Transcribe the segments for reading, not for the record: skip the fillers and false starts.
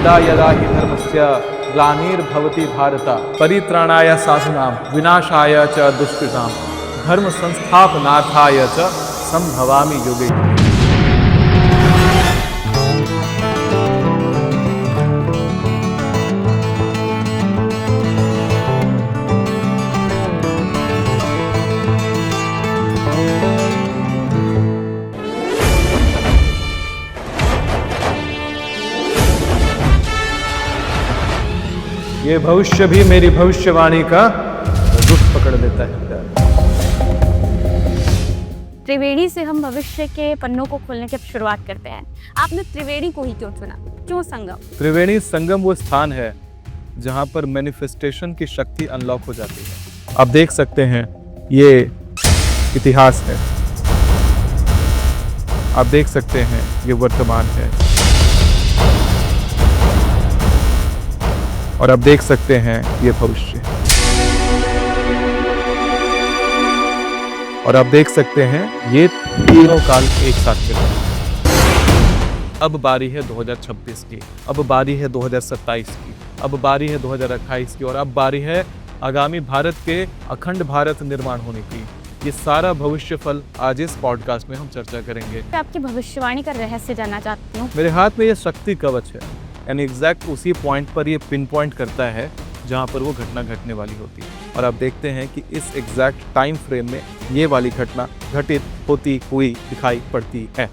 यदा यदा हि धर्मस्य ग्लानिर्भवति भारत परित्राणाय साधूनां विनाशाय च दुष्कृतां धर्म संस्थापनार्थाय च संभवामि युगे युगे। ये भविष्य भी मेरी भविष्यवाणी का रुख पकड़ लेता है। त्रिवेणी से हम भविष्य के पन्नों को खोलने की शुरुआत करते हैं। आपने त्रिवेणी को ही क्यों चुना? क्यों संगम? त्रिवेणी संगम वो स्थान है जहां पर मैनिफेस्टेशन की शक्ति अनलॉक हो जाती है। आप देख सकते हैं ये इतिहास है, आप देख सकते हैं ये वर्तमान है, और आप देख सकते हैं ये भविष्य, और आप देख सकते हैं ये तीनों काल एक साथ मिल रहे हैं। अब बारी है 2026 की, अब बारी है 2027 की, अब बारी है 2028 की, और अब बारी है आगामी भारत के अखंड भारत निर्माण होने की। ये सारा भविष्य फल आज इस पॉडकास्ट में हम चर्चा करेंगे। मैं आपकी भविष्यवाणी का रहस्य जानना चाहती हूँ। मेरे हाथ में ये शक्ति कवच है, यानी एग्जैक्ट उसी पॉइंट पर ये पिन पॉइंट करता है जहाँ पर वो घटना घटने वाली होती है, और आप देखते हैं कि इस एग्जैक्ट टाइम फ्रेम में ये वाली घटना घटित होती हुई दिखाई पड़ती है।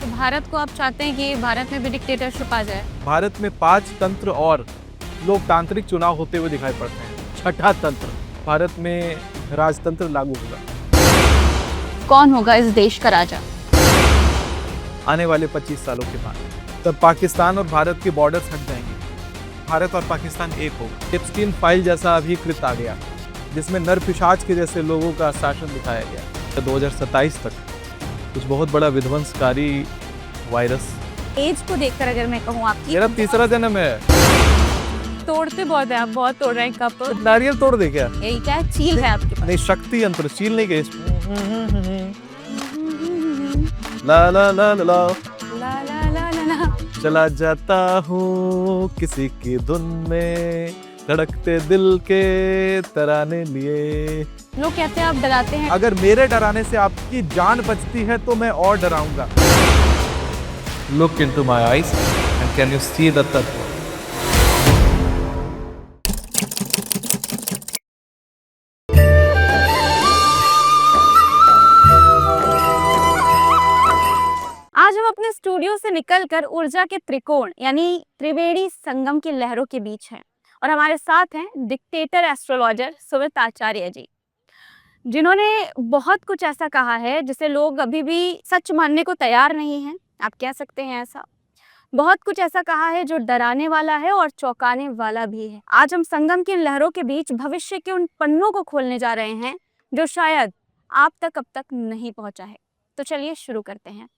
तो भारत को आप चाहते हैं कि भारत में भी डिक्टेटरशिप आ जाए? भारत में 5 तंत्र और लोकतांत्रिक चुनाव होते हुए दिखाई पड़ते हैं। छठा तंत्र, भारत में राजतंत्र लागू होगा। कौन होगा इस देश का राजा? आने वाले 25 सालों के बाद तब पाकिस्तान और भारत के बॉर्डर्स हट जाएंगे, भारत और पाकिस्तान एक होगा। एप्स्टीन फाइल जैसा अभिकृत आ गया जिसमें नर पिशाच के जैसे लोगों का शासन दिखाया गया। 2027 तक कुछ बहुत बड़ा विध्वंसकारी वायरस। एज को देखकर अगर मैं कहूँ आपकी, मेरा तीसरा जन्म है। तोड़ते बहुत है आप, बहुत तोड़ रहे हैं। कप नारियल तोड़ दे क्या? यही क्या है? चील है आपके पास? नहीं, शक्ति यंत्र, चील नहीं गए। ला ला ला ला ला ला ला ला ला ला। चला जाता हूँ किसी की धुन में, धड़कते दिल के तराने लिए। लोग कहते हैं आप डराते हैं। अगर मेरे डराने से आपकी जान बचती है तो मैं और डराऊंगा। Look into my eyes and can you see the तत्व? आज हम अपने स्टूडियो से निकलकर ऊर्जा के त्रिकोण यानी त्रिवेणी संगम की लहरों के बीच हैं, और हमारे साथ हैं डिक्टेटर एस्ट्रोलॉजर सुमित आचार्य जी, जिन्होंने बहुत कुछ ऐसा कहा है जिसे लोग अभी भी सच मानने को तैयार नहीं हैं। आप कह सकते हैं ऐसा। बहुत कुछ ऐसा कहा है जो डराने वाला है और चौंकाने वाला भी है। आज हम संगम की लहरों के बीच भविष्य के उन पन्नों को खोलने जा रहे हैं जो शायद आप तक अब तक नहीं पहुंचा है। तो चलिए शुरू करते हैं।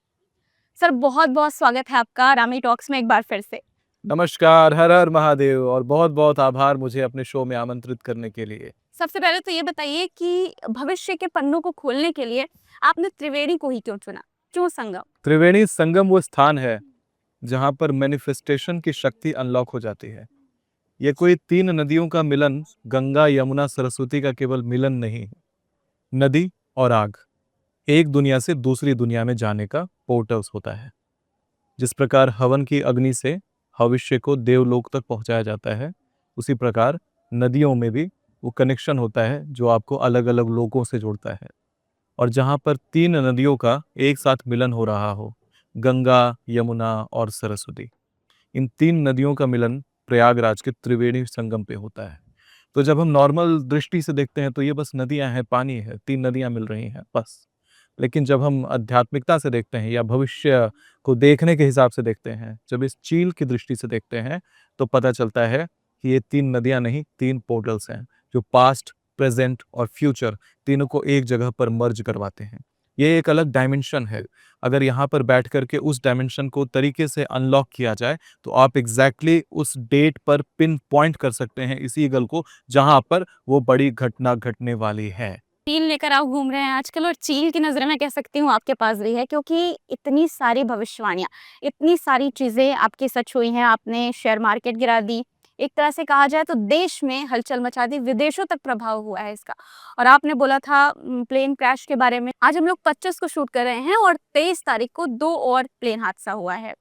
सर, बहुत बहुत स्वागत है आपका रामी टॉक्स में एक बार फिर से। नमस्कार, हर हर महादेव, और बहुत बहुत आभार मुझे अपने शो में आमंत्रित करने के लिए। सबसे पहले तो ये बताइए कि भविष्य के पन्नों को खोलने के लिए आपने त्रिवेणी को ही क्यों चुना? क्यों संगम? त्रिवेणी संगम वो स्थान है जहां पर मैनिफेस्टेशन की शक्ति अनलॉक हो जाती है। ये कोई 3 नदियों का मिलन, गंगा यमुना सरस्वती का केवल मिलन नहीं है। नदी और आग एक दुनिया से दूसरी दुनिया में जाने का पोर्टल्स होता है। जिस प्रकार हवन की अग्नि से भविष्य को देवलोक तक पहुंचाया जाता है, उसी प्रकार नदियों में भी वो कनेक्शन होता है जो आपको अलग अलग लोगों से जोड़ता है। और जहाँ पर 3 नदियों का एक साथ मिलन हो रहा हो, गंगा, यमुना और सरस्वती, इन 3 नदियों का मिलन प्रयागराज के त्रिवेणी संगम पे होता है। तो जब हम नॉर्मल दृष्टि से देखते हैं तो ये बस नदियां हैं, पानी है, 3 नदियां मिल रही हैं बस। लेकिन जब हम आध्यात्मिकता से देखते हैं या भविष्य को देखने के हिसाब से देखते हैं, जब इस चील की दृष्टि से देखते हैं, तो पता चलता है कि ये 3 नदियां नहीं, 3 पोर्टल्स हैं जो पास्ट, प्रेजेंट और फ्यूचर तीनों को एक जगह पर मर्ज करवाते हैं। ये एक अलग डायमेंशन है। अगर यहाँ पर बैठ करके उस डायमेंशन को तरीके से अनलॉक किया जाए तो आप एग्जैक्टली उस डेट पर पिन पॉइंट कर सकते हैं इस ईगल को जहाँ पर वो बड़ी घटना घटने वाली है। चील लेकर आप घूम रहे हैं आजकल, और चील की नज़र मैं कह सकती हूँ आपके पास भी है, क्योंकि इतनी सारी भविष्यवाणियाँ, इतनी सारी चीज़ें आपकी सच हुई हैं। आपने शेयर मार्केट गिरा दी, एक तरह से कहा जाए तो देश में हलचल मचा दी, विदेशों तक प्रभाव हुआ है इसका। और आपने बोला था प्लेन क्रैश के बारे में। आज हम लोग 25 को शूट कर रहे हैं और 23 तारीख को 2 और प्लेन हादसा हुआ है।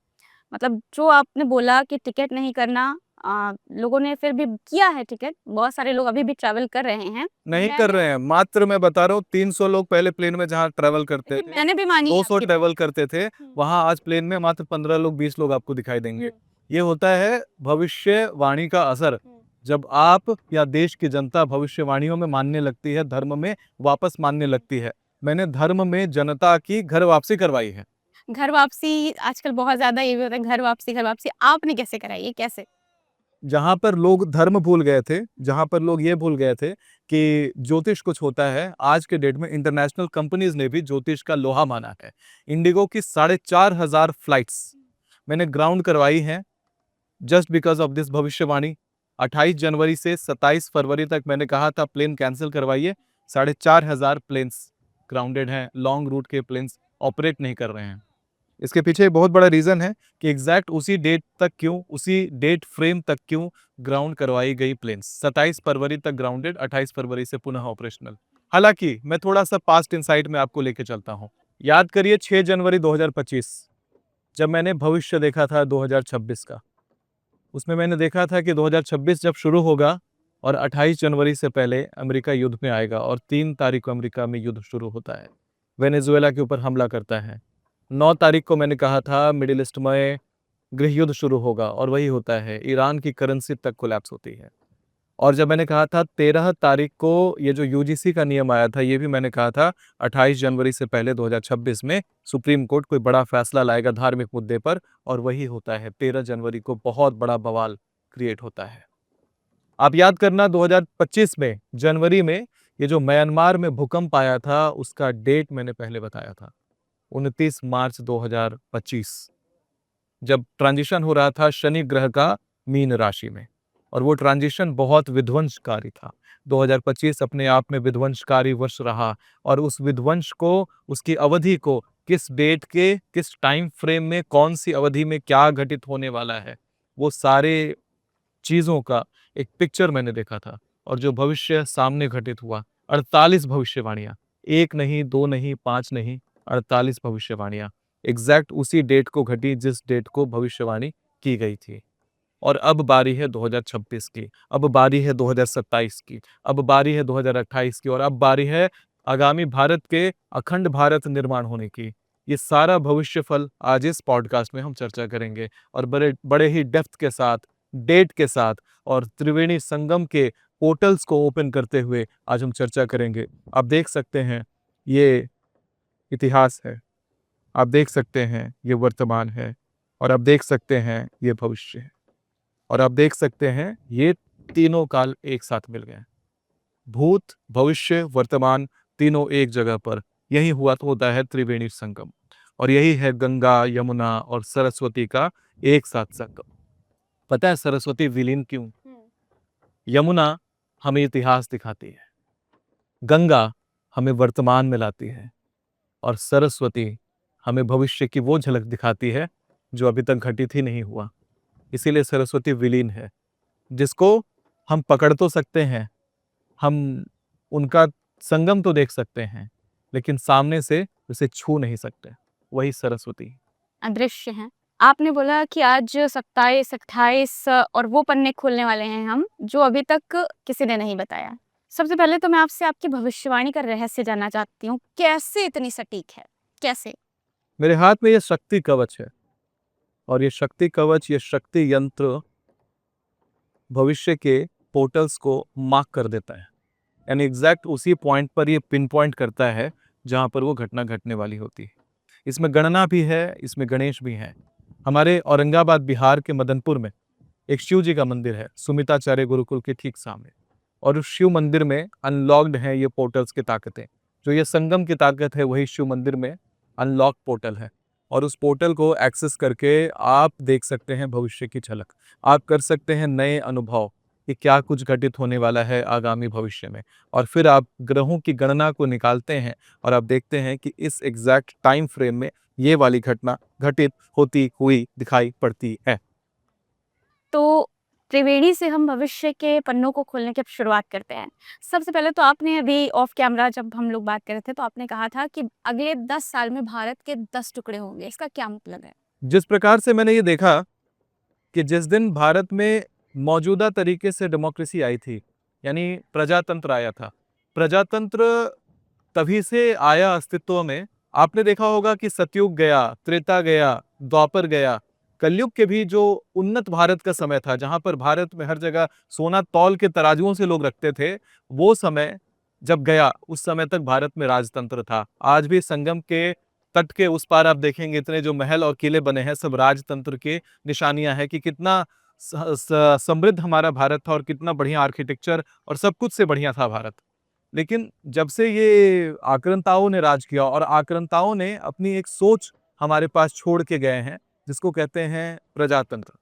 मतलब जो आपने बोला कि टिकट नहीं करना, लोगों ने फिर भी किया है टिकट, बहुत सारे लोग अभी भी ट्रैवल कर रहे हैं। नहीं कर रहे हैं, मात्र मैं बता रहा हूँ 300 लोग पहले प्लेन में जहाँ ट्रेवल करते लेकिन थे, मैंने भी मानी है 200 आपकी ट्रेवल करते थे, बात। वहाँ आज प्लेन में मात्र 15 लोग 20 लोग आपको दिखाई देंगे। हुँ। ये होता है भविष्यवाणी का असर। हुँ। जब आप या देश की जनता भविष्यवाणियों में मानने लगती है, धर्म में वापस मानने लगती है। मैंने धर्म में जनता की घर वापसी करवाई है। घर वापसी आजकल बहुत ज़्यादा ये भी होता है, घर वापसी, घर वापसी। आपने कैसे कराई है, कैसे? जहाँ पर लोग धर्म भूल गए थे, जहाँ पर लोग ये भूल गए थे कि ज्योतिष कुछ होता है, आज के डेट में इंटरनेशनल कंपनीज ने भी ज्योतिष का लोहा माना है। इंडिगो की 4,500 फ्लाइट्स मैंने ग्राउंड करवाई हैं जस्ट बिकॉज ऑफ दिस भविष्यवाणी। 28 जनवरी से 27 फरवरी तक मैंने कहा था प्लेन कैंसिल करवाइए, 4,500 प्लेन्स ग्राउंडेड हैं, लॉन्ग रूट के प्लेन्स ऑपरेट नहीं कर रहे हैं। इसके पीछे बहुत बड़ा रीजन है कि एग्जैक्ट उसी डेट तक क्यों, उसी डेट फ्रेम तक क्यों ग्राउंड करवाई गई प्लेन्स। 27 फरवरी तक ग्राउंडेड, 28 फरवरी से पुनः ऑपरेशनल। हालांकि मैं थोड़ा सा पास्ट इनसाइट में आपको लेके चलता हूँ। याद करिए 6 जनवरी 2025 जब मैंने भविष्य देखा था 2026 का, उसमें मैंने देखा था कि 2026 जब शुरू होगा और 28 जनवरी से पहले अमेरिका युद्ध में आएगा और 3 तारीख को अमेरिका में युद्ध शुरू होता है, वेनेजुएला के ऊपर हमला करता है। 9 तारीख को मैंने कहा था मिडिल ईस्ट में गृह युद्ध शुरू होगा और वही होता है, ईरान की करेंसी तक कोलैप्स होती है। और जब मैंने कहा था 13 तारीख को ये जो यूजीसी का नियम आया था, ये भी मैंने कहा था 28 जनवरी से पहले 2026 में सुप्रीम कोर्ट कोई बड़ा फैसला लाएगा धार्मिक मुद्दे पर, और वही होता है। 13 जनवरी को बहुत बड़ा बवाल क्रिएट होता है। आप याद करना 2025 में जनवरी में ये जो म्यांमार में भूकंप आया था, उसका डेट मैंने पहले बताया था 29 मार्च 2025, जब ट्रांजिशन हो रहा था शनि ग्रह का मीन राशि में, और वो ट्रांजिशन बहुत विध्वंसकारी था। 2025 अपने आप में विध्वंसकारी वर्ष रहा, और उस विध्वंस को, उसकी अवधि को, किस डेट के किस टाइम फ्रेम में कौन सी अवधि में क्या घटित होने वाला है, वो सारे चीजों का एक पिक्चर मैंने देखा था। और जो भविष्य सामने घटित हुआ, 48 भविष्यवाणियां, एक नहीं, दो नहीं, 5 नहीं, 48 भविष्यवाणियां एग्जैक्ट उसी डेट को घटी जिस डेट को भविष्यवाणी की गई थी। और अब बारी है 2026 की, अब बारी है 2027 की, अब बारी है 2028 की, और अब बारी है आगामी भारत के अखंड भारत निर्माण होने की। ये सारा भविष्य फल आज इस पॉडकास्ट में हम चर्चा करेंगे, और बड़े बड़े ही डेप्थ के साथ, डेट के साथ, और त्रिवेणी संगम के पोर्टल्स को ओपन करते हुए आज हम चर्चा करेंगे। आप देख सकते हैं ये इतिहास है, आप देख सकते हैं ये वर्तमान है, और आप देख सकते हैं ये भविष्य है, और आप देख सकते हैं ये तीनों काल एक साथ मिल गए। भूत, भविष्य, वर्तमान, तीनों एक जगह पर। यही हुआ तो होता है त्रिवेणी संगम, और यही है गंगा, यमुना और सरस्वती का एक साथ संगम। पता है सरस्वती विलीन क्यों? यमुना हमें इतिहास दिखाती है, गंगा हमें वर्तमान में लाती है, और सरस्वती हमें भविष्य की वो झलक दिखाती है जो अभी तक घटित ही नहीं हुआ। इसीलिए सरस्वती विलीन है, जिसको हम पकड़ तो सकते हैं, हम उनका संगम तो देख सकते हैं, लेकिन सामने से उसे छू नहीं सकते। वही सरस्वती। अदृश्य हैं। आपने बोला कि आज 27, 28 और वो पन्ने खोलने वाले हैं हम, जो अभी तक किसी ने नहीं बताया। सबसे पहले तो मैं आपसे आपकी भविष्यवाणी का रहस्य जानना चाहती हूँ, कैसे इतनी सटीक है? कैसे? मेरे हाथ में ये शक्ति कवच है, और ये शक्ति कवच, ये शक्ति यंत्र भविष्य के पोर्टल्स को मार्क कर देता है, यानी एग्जैक्ट उसी पॉइंट पर ये पिन पॉइंट करता है जहां पर वो घटना घटने वाली होती है। इसमें गणना भी है, इसमें गणेश भी है। हमारे औरंगाबाद बिहार के मदनपुर में एक शिव जी का मंदिर है, सुमिताचार्य गुरुकुल के ठीक सामने, और उस शिव मंदिर में अनलॉक्ड है ये पोर्टल्स की ताकतें। जो ये संगम की ताकत है, वही शिव मंदिर में अनलॉक पोर्टल है, और उस पोर्टल को एक्सेस करके आप देख सकते हैं भविष्य की झलक, आप कर सकते हैं नए अनुभव, कि क्या कुछ घटित होने वाला है आगामी भविष्य में। और फिर आप ग्रहों की गणना को निकालते हैं और आप देखते हैं कि इस एग्जैक्ट टाइम फ्रेम में ये वाली घटना घटित होती हुई दिखाई पड़ती है। तो त्रिवेणी से हम भविष्य के पन्नों को खोलने की अब शुरुआत करते हैं। सबसे पहले तो आपने अभी ऑफ कैमरा जब हम लोग बात कर रहे थे तो आपने कहा था कि अगले 10 साल में भारत के 10 टुकड़े होंगे। इसका क्या मतलब है? जिस प्रकार से मैंने ये देखा कि जिस दिन भारत में मौजूदा तरीके से डेमोक्रेसी आई थी, यानी प्रजातंत्र आया था। प्रजातंत्र तभी से आया अस्तित्व में। आपने देखा होगा कि सतयुग गया, त्रेता गया, द्वापर गया, कलयुग के भी जो उन्नत भारत का समय था, जहां पर भारत में हर जगह सोना तौल के तराजुओं से लोग रखते थे, वो समय जब गया, उस समय तक भारत में राजतंत्र था। आज भी संगम के तट के उस पार आप देखेंगे इतने जो महल और किले बने हैं, सब राजतंत्र के निशानियां हैं कि कितना समृद्ध हमारा भारत था और कितना बढ़िया आर्किटेक्चर और सब कुछ से बढ़िया था भारत। लेकिन जब से ये आक्रांताओं ने राज किया और आक्रांताओं ने अपनी एक सोच हमारे पास छोड़ के गए हैं, जिसको कहते हैं प्रजातंत्र।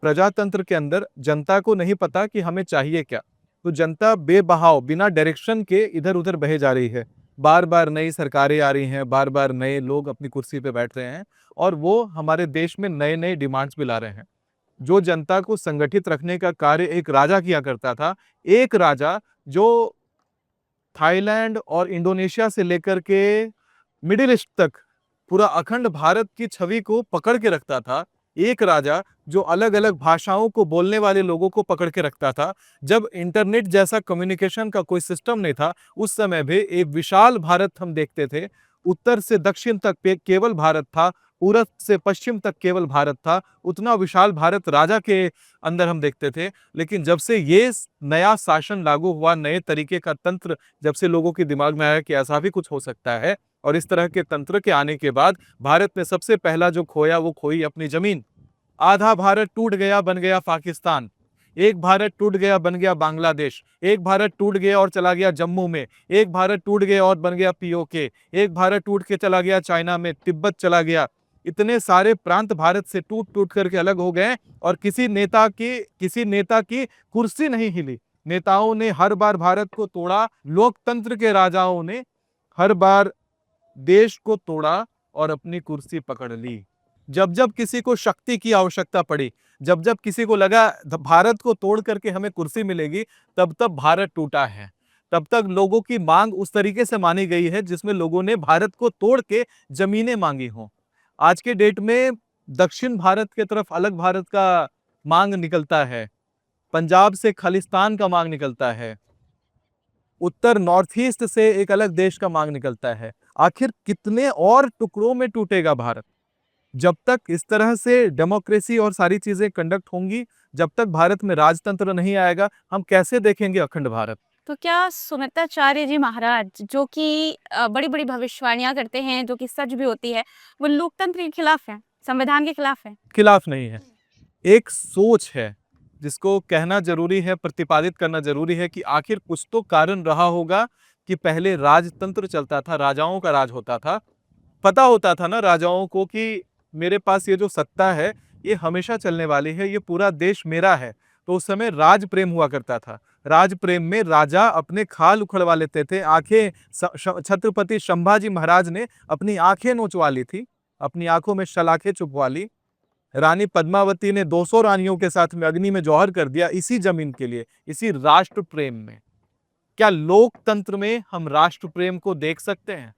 प्रजातंत्र के अंदर जनता को नहीं पता कि हमें चाहिए क्या, तो जनता बेबहाव बिना डायरेक्शन के इधर उधर बहे जा रही है। बार बार नई सरकारें आ रही हैं, बार बार नए लोग अपनी कुर्सी पे बैठ रहे हैं और वो हमारे देश में नए नए डिमांड्स भी ला रहे हैं। जो जनता को संगठित रखने का कार्य एक राजा किया करता था, एक राजा जो थाईलैंड और इंडोनेशिया से लेकर के मिडिल ईस्ट तक पूरा अखंड भारत की छवि को पकड़ के रखता था, एक राजा जो अलग अलग भाषाओं को बोलने वाले लोगों को पकड़ के रखता था। जब इंटरनेट जैसा कम्युनिकेशन का कोई सिस्टम नहीं था, उस समय भी एक विशाल भारत हम देखते थे। उत्तर से दक्षिण तक केवल भारत था, पूरब से पश्चिम तक केवल भारत था। उतना विशाल भारत राजा के अंदर हम देखते थे। लेकिन जब से ये नया शासन लागू हुआ, नए तरीके का तंत्र जब से लोगों के दिमाग में आया कि ऐसा भी कुछ हो सकता है, और इस तरह के तंत्र के आने के बाद भारत ने सबसे पहला जो खोया वो खोई अपनी जमीन। आधा भारत टूट गया, बन गया पाकिस्तान। एक भारत टूट गया, बन गया बांग्लादेश। एक भारत टूट गया और चला गया जम्मू में। एक भारत टूट गया और बन गया पीओके। एक भारत टूट के चला गया चाइना में, तिब्बत चला गया। इतने सारे प्रांत भारत से टूट टूट करके अलग हो गए और किसी नेता की कुर्सी नहीं हिली। नेताओं ने हर बार भारत को तोड़ा, लोकतंत्र के राजाओं ने हर बार देश को तोड़ा और अपनी कुर्सी पकड़ ली। जब जब किसी को शक्ति की आवश्यकता पड़ी, जब जब किसी को लगा भारत को तोड़ करके हमें कुर्सी मिलेगी, तब तब भारत टूटा है। तब तक लोगों की मांग उस तरीके से मानी गई है जिसमें लोगों ने भारत को तोड़ के जमीनें मांगी हों। आज के डेट में दक्षिण भारत के तरफ अलग भारत का मांग निकलता है, पंजाब से खालिस्तान का मांग निकलता है, उत्तर नॉर्थ ईस्ट से एक अलग देश का मांग निकलता है। आखिर कितने और टुकड़ों में टूटेगा भारत? जब तक इस तरह से डेमोक्रेसी और सारी चीजें कंडक्ट होंगी, जब तक भारत में राजतंत्र नहीं आएगा, हम कैसे देखेंगे अखंड भारत? तो क्या सुमित्राचार्य जी महाराज जो कि बड़ी-बड़ी भविष्यवाणियाँ करते हैं, जो कि सच भी होती है, वो लोकतंत्र के खिलाफ हैं, संविधान के खिलाफ हैं? खिलाफ नहीं है। एक सोच है जिसको कहना जरूरी है, प्रतिपादित करना जरूरी है कि आखिर कुछ तो कारण रहा होगा कि पहले राजतंत्र चलता था, राजाओं का राज होता था। पता होता था ना राजाओं को कि मेरे पास ये जो सत्ता है ये हमेशा चलने वाली है, ये पूरा देश मेरा है। तो उस समय राज प्रेम हुआ करता था। राज प्रेम में राजा अपने खाल उखड़वा लेते थे। आंखें छत्रपति संभाजी महाराज ने अपनी आंखें नोचवा ली थी, अपनी आंखों में शलाखें चुपवा ली। रानी पद्मावती ने 200 रानियों के साथ में अग्नि में जौहर कर दिया इसी जमीन के लिए, इसी राष्ट्र प्रेम में। क्या लोकतंत्र में हम राष्ट्र प्रेम को देख सकते हैं?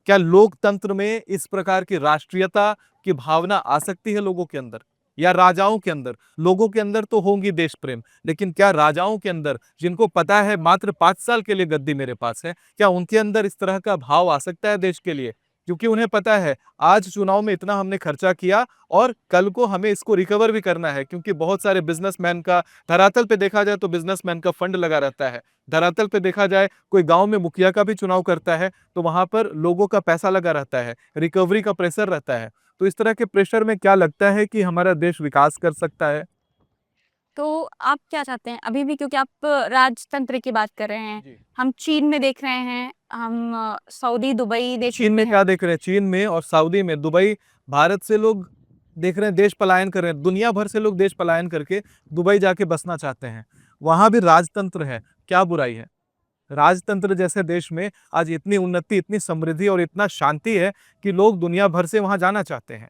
क्या लोकतंत्र में इस प्रकार की राष्ट्रीयता की भावना आ सकती है लोगों के अंदर या राजाओं के अंदर? लोगों के अंदर तो होंगी देश प्रेम, लेकिन क्या राजाओं के अंदर, जिनको पता है मात्र 5 साल के लिए गद्दी मेरे पास है, क्या उनके अंदर इस तरह का भाव आ सकता है देश के लिए? क्योंकि उन्हें पता है आज चुनाव में इतना हमने खर्चा किया और कल को हमें इसको रिकवर भी करना है, क्योंकि बहुत सारे बिजनेसमैन का, धरातल पे देखा जाए तो बिजनेसमैन का फंड लगा रहता है। धरातल पे देखा जाए कोई गांव में मुखिया का भी चुनाव करता है तो वहां पर लोगों का पैसा लगा रहता है, रिकवरी का प्रेशर रहता है। तो इस तरह के प्रेशर में क्या लगता है कि हमारा देश विकास कर सकता है? तो आप क्या चाहते हैं? अभी भी क्योंकि आप राजतंत्र की बात कर रहे हैं, जी। हम चीन में देख रहे हैं, हम सऊदी, दुबई देख चीन में सकते क्या हैं। देख रहे हैं? चीन में और सऊदी में, दुबई, भारत से लोग देख रहे हैं देश पलायन कर रहे हैं। दुनिया भर से लोग देश पलायन करके दुबई जाके बसना चाहते हैं। वहां भी राजतंत्र है, क्या बुराई है? राजतंत्र जैसे देश में आज इतनी उन्नति, इतनी समृद्धि और इतना शांति है कि लोग दुनिया भर से वहां जाना चाहते हैं।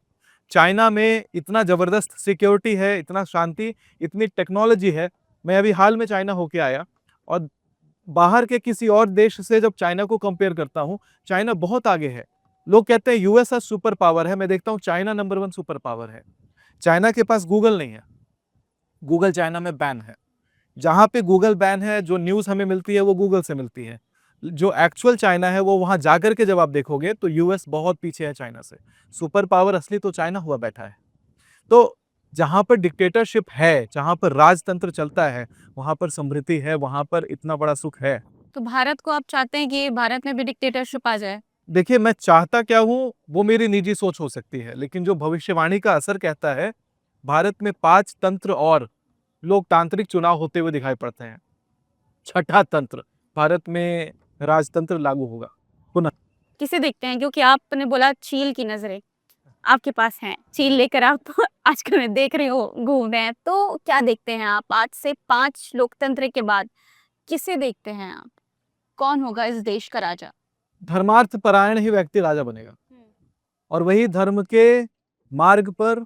चाइना में इतना जबरदस्त सिक्योरिटी है, इतना शांति, इतनी टेक्नोलॉजी है। मैं अभी हाल में चाइना होके आया और बाहर के किसी और देश से जब चाइना को कंपेयर करता हूँ, चाइना बहुत आगे है। लोग कहते हैं यूएस सुपर पावर है, मैं देखता हूँ चाइना नंबर 1 सुपर पावर है। चाइना के पास गूगल नहीं है, गूगल चाइना में बैन है। जहाँ पे गूगल बैन है, जो न्यूज़ हमें मिलती है वो गूगल से मिलती है। जो एक्चुअल चाइना है वो वहाँ जाकर के जब आप देखोगे तो यूएस बहुत पीछे है चाइना से। सुपर पावर असली तो चाइना हुआ बैठा है। तो जहाँ पर डिक्टेटरशिप है, जहाँ पर राजतंत्र चलता है, वहाँ पर समृद्धि है, वहाँ पर इतना बड़ा सुख है। तो भारत को आप चाहते हैं कि भारत में भी डिक्टेटरशिप आ जाए? देखिए, मैं चाहता क्या हूँ वो मेरी निजी सोच हो सकती है, लेकिन जो भविष्यवाणी का असर कहता है, भारत में 5 तंत्र और लोकतांत्रिक चुनाव होते हुए दिखाई पड़ते हैं। छठा तंत्र भारत में राजतंत्र लागू होगा पुनः। किसे देखते हैं? क्योंकि आपने बोला चील की नजरें आपके पास हैं, चील लेकर आप आजकल मैं देख रही हूँ घूम रहे हैं, तो क्या देखते हैं आप? आज से 5 लोकतंत्र के बाद किसे देखते हैं आप? कौन होगा इस देश का राजा? धर्मार्थ परायण ही व्यक्ति राजा बनेगा और वही धर्म के मार्ग पर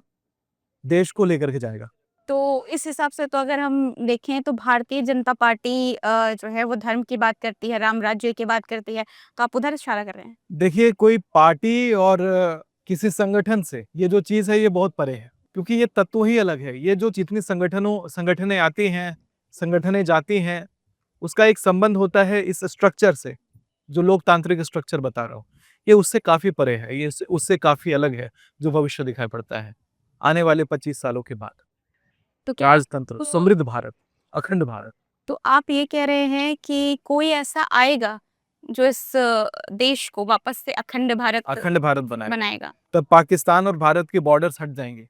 देश को लेकर के जाएगा। तो इस हिसाब से तो अगर हम देखें तो भारतीय जनता पार्टी जो है वो धर्म की बात करती है, राम राज्य की बात करती है, तो आप उधर इशारा कर रहे हैं? देखिए, कोई पार्टी और किसी संगठन से ये जो चीज़ है ये बहुत परे है, क्योंकि ये तत्व ही अलग है। ये जो जितनी संगठनें आती हैं, संगठनें जाती हैं, उसका एक संबंध होता है इस स्ट्रक्चर से, जो लोकतांत्रिक स्ट्रक्चर बता रहा हूँ। ये उससे काफ़ी परे है, ये उससे काफ़ी अलग है, जो भविष्य दिखाई पड़ता है, आने वाले 25 सालों के बाद। तो क्या राजतंत्र, तो समृद्ध भारत, अखंड भारत। तो आप ये कह रहे हैं कि कोई ऐसा आएगा जो इस देश को वापस से अखंड भारत बनाएगा। बनाएगा? तब पाकिस्तान और भारत के बॉर्डर्स हट जाएंगे,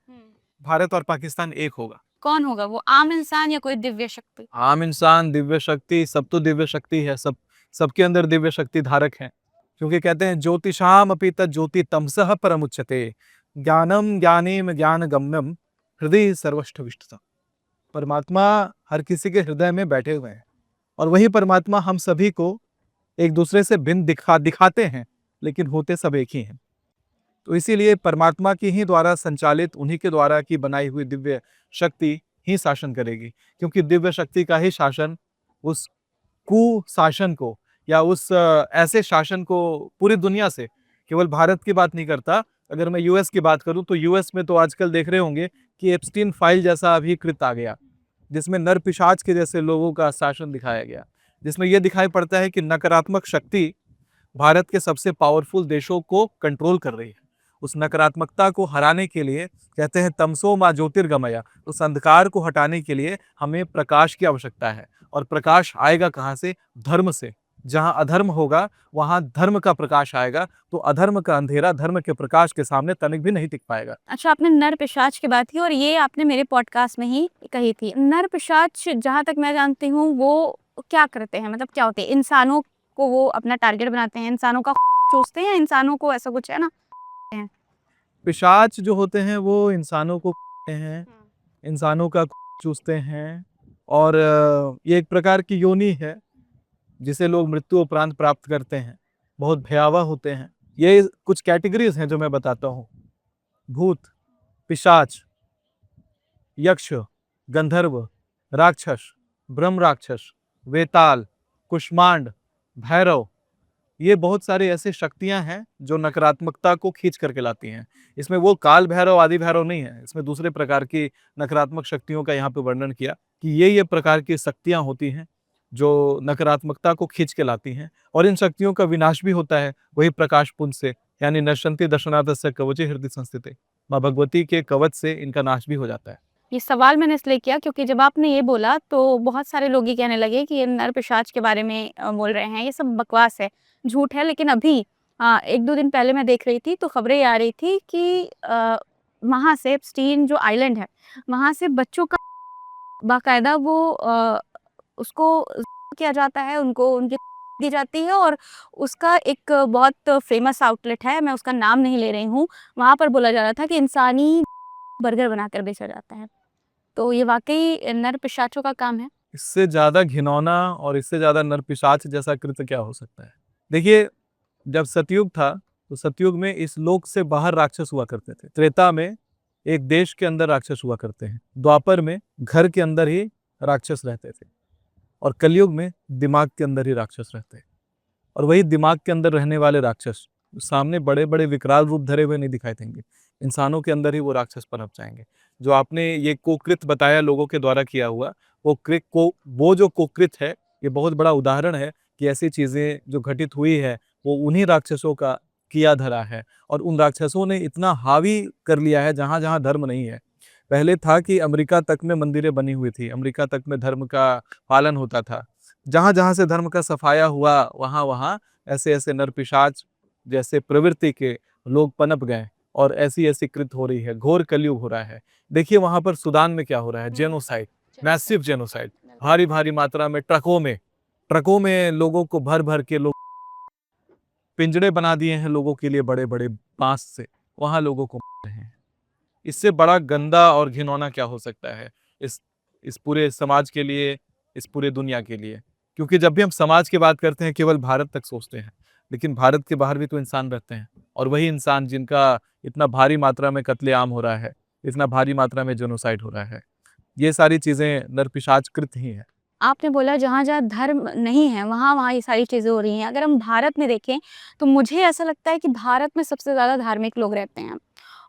भारत और पाकिस्तान एक होगा। कौन होगा वो? आम इंसान या कोई दिव्य शक्ति? आम इंसान, दिव्य शक्ति, सब तो दिव्य शक्ति है, सबके अंदर दिव्य शक्ति धारक है। क्योंकि कहते हैं ज्योतिषाम अपि तत् ज्योति तमसः परमुच्यते, ज्ञानम ज्ञानेम ज्ञान गम्यम हृदय सर्वष्टविष्टतम। परमात्मा हर किसी के हृदय में बैठे हुए हैं और वही परमात्मा हम सभी को एक दूसरे से भिन्न दिखाते हैं, लेकिन होते सब एक ही हैं। तो इसीलिए परमात्मा की ही द्वारा संचालित, उन्हीं के द्वारा की बनाई हुई दिव्य शक्ति ही शासन करेगी, क्योंकि दिव्य शक्ति का ही शासन उस कुशासन को या उस ऐसे शासन को पूरी दुनिया से, केवल भारत की बात नहीं करता। अगर मैं यूएस की बात करूं तो यूएस में तो आजकल देख रहे होंगे कि एप्स्टीन फाइल जैसा अभी कृत्य आ गया, जिसमें नर पिशाच के जैसे लोगों का शासन दिखाया गया, जिसमें यह दिखाई पड़ता है कि नकारात्मक शक्ति भारत के सबसे पावरफुल देशों को कंट्रोल कर रही है। उस नकारात्मकता को हराने के लिए कहते हैं तमसो मा ज्योतिर्गमया, उस अंधकार को हटाने के लिए हमें प्रकाश की आवश्यकता है। और प्रकाश आएगा कहाँ से? धर्म से। जहाँ अधर्म होगा वहाँ धर्म का प्रकाश आएगा, तो अधर्म का अंधेरा धर्म के प्रकाश के सामने तनिक भी नहीं टिक पाएगा। अच्छा, आपने नर पिशाच की बात की और ये आपने मेरे पॉडकास्ट में ही कही थी। नर पिशाच जहाँ तक मैं जानती हूँ वो क्या करते हैं? मतलब क्या होते हैं? इंसानों को वो अपना टारगेट बनाते हैं, इंसानों का चूसते हैं, इंसानों को ऐसा कुछ है ना? पिशाच जो होते हैं वो इंसानों को हैं, इंसानों का चूसते हैं और ये एक प्रकार की योनि है जिसे लोग मृत्यु उपरांत प्राप्त करते हैं। बहुत भयावह होते हैं। ये कुछ कैटेगरीज हैं जो मैं बताता हूँ। भूत, पिशाच, यक्ष, गंधर्व, राक्षस, ब्रह्म राक्षस, वेताल, कुष्मांड, भैरव, ये बहुत सारे ऐसे शक्तियां हैं जो नकारात्मकता को खींच करके लाती हैं। इसमें वो काल भैरव आदि भैरव नहीं है, इसमें दूसरे प्रकार की नकारात्मक शक्तियों का यहाँ पे वर्णन किया कि ये प्रकार की शक्तियां होती हैं जो नकारात्मकता को खींच के लाती हैं और इन शक्तियों का विनाश भी होता है वही प्रकाश पुंज से, यानी नश्यन्ति दशनाथस्य कवचे हृदय संस्थिते, माँ भगवती के कवच से इनका नाश भी हो जाता है। ये सवाल मैंने इसलिए किया क्योंकि जब आपने ये बोला तो बहुत सारे लोग ये कहने लगे कि ये नर पिशाच के बारे में बोल रहे हैं, ये सब बकवास है, झूठ है। लेकिन अभी 1-2 दिन पहले मैं देख रही थी तो खबरें आ रही थी कि वहाँ से एप्स्टीन जो आइलैंड है, वहाँ से बच्चों का बाकायदा वो उसको किया जाता है, उनको उनकी दी जाती है और उसका एक बहुत फेमस आउटलेट है, मैं उसका नाम नहीं ले रही हूँ, वहाँ पर बोला जा रहा था कि इंसानी बर्गर बनाकर बेचा जाता है। तो ये वाक़ई नर पिशाचों का काम है। इससे ज्यादा घिनौना और इससे ज्यादा नरपिशाच जैसा कृत्य क्या हो सकता है। देखिए, जब सतयुग था तो सतयुग में इस लोक से बाहर राक्षस हुआ करते थे। त्रेता में एक देश के अंदर राक्षस हुआ करते हैं। द्वापर में घर के अंदर ही राक्षस रहते थे। और कलयुग में दिमाग के अंदर ही राक्षस रहते हैं। और वही दिमाग के अंदर रहने वाले राक्षस सामने बड़े बड़े विकराल रूप धरे हुए नहीं दिखाई देंगे। इंसानों के अंदर ही वो राक्षस पनप जाएंगे। जो आपने ये कोकृत बताया लोगों के द्वारा किया हुआ, वो जो कोकृत है, ये बहुत बड़ा उदाहरण है कि ऐसी चीजें जो घटित हुई है वो उन्हीं राक्षसों का किया धरा है। और उन राक्षसों ने इतना हावी कर लिया है जहां जहां धर्म नहीं है। पहले था कि अमेरिका तक में मंदिरें बनी हुई थी, अमेरिका तक में धर्म का पालन होता था। जहां जहां से धर्म का सफाया हुआ वहां वहां ऐसे ऐसे नरपिशाच जैसे प्रवृत्ति के लोग पनप गए और ऐसी ऐसी कृत हो रही है। घोर कलयुग हो रहा है। देखिए वहां पर सूडान में क्या हो रहा है, जेनोसाइड, मैसिव जेनोसाइड। भारी भारी मात्रा में ट्रकों में लोगों को भर भर के लोग पिंजड़े बना दिए हैं लोगों के लिए बड़े बड़े बांस से, वहां लोगों को मार रहे हैं। इससे बड़ा गंदा और घिनौना क्या हो सकता है इस इस पूरे समाज के लिए, इस पूरे दुनिया के लिए। क्योंकि जब भी हम समाज की बात करते हैं केवल भारत तक सोचते हैं, लेकिन भारत के बाहर भी तो इंसान रहते हैं। और वही इंसान जिनका इतना भारी मात्रा में कत्लेआम हो रहा है, इतना भारी मात्रा में जेनोसाइड हो रहा है, ये सारी चीजें नरपिशाच कृत ही है। आपने बोला जहाँ-जहाँ धर्म नहीं है, वहाँ-वहाँ ये सारी चीज़ें हो रही हैं। अगर हम भारत में देखें, तो मुझे ऐसा लगता है कि भारत में सबसे ज़्यादा धार्मिक लोग रहते हैं।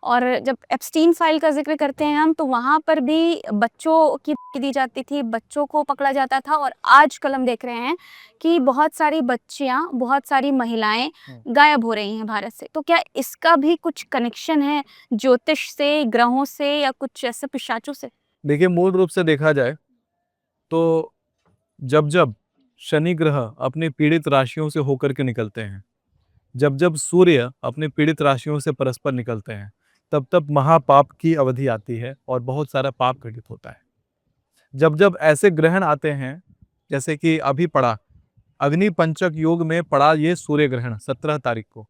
और जब एप्स्टीन फाइल का ज़िक्र करते हैं हम, तो वहाँ पर भी बच्चों की दी जाती थी, बच्चों को पकड़ा जाता था। और आजकल हम देख रहे हैं कि बहुत सारी बच्चियाँ, बहुत सारी महिलाएँ गायब हो रही हैं भारत से। तो क्या इसका भी कुछ कनेक्शन है ज्योतिष से, ग्रहों से या कुछ ऐसे पिशाचों से? देखिए, मूल रूप से देखा जाए तो जब जब शनि ग्रह अपनी पीड़ित राशियों से होकर के निकलते हैं, जब जब सूर्य अपने पीड़ित राशियों से परस्पर निकलते हैं, तब तब महापाप की अवधि आती है और बहुत सारा पाप घटित होता है। जब जब ऐसे ग्रहण आते हैं, जैसे कि अभी पड़ा अग्नि पंचक योग में पड़ा ये सूर्य ग्रहण 17 तारीख को,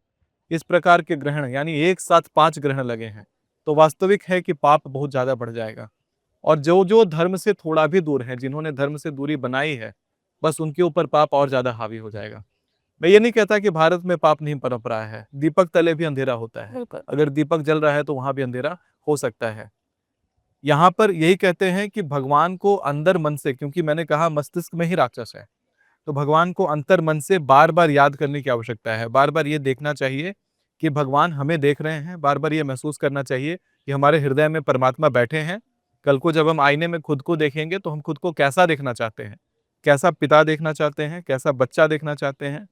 इस प्रकार के ग्रहण यानी एक साथ 5 ग्रहण लगे हैं, तो वास्तविक है कि पाप बहुत ज्यादा बढ़ जाएगा। और जो जो धर्म से थोड़ा भी दूर है, जिन्होंने धर्म से दूरी बनाई है, बस उनके ऊपर पाप और ज्यादा हावी हो जाएगा। मैं ये नहीं कहता कि भारत में पाप नहीं पनप रहा है, दीपक तले भी अंधेरा होता है। बिल्कुल। अगर दीपक जल रहा है तो वहां भी अंधेरा हो सकता है। यहाँ पर यही कहते हैं कि भगवान को अंदर मन से, क्योंकि मैंने कहा मस्तिष्क में ही राक्षस है, तो भगवान को अंतर मन से बार बार याद करने की आवश्यकता है। बार बार ये देखना चाहिए कि भगवान हमें देख रहे हैं। बार बार ये महसूस करना चाहिए कि हमारे हृदय में परमात्मा बैठे हैं। कल को जब हम आईने में खुद को देखेंगे तो हम खुद को कैसा देखना चाहते हैं, कैसा पिता देखना चाहते हैं, कैसा बच्चा देखना चाहते हैं,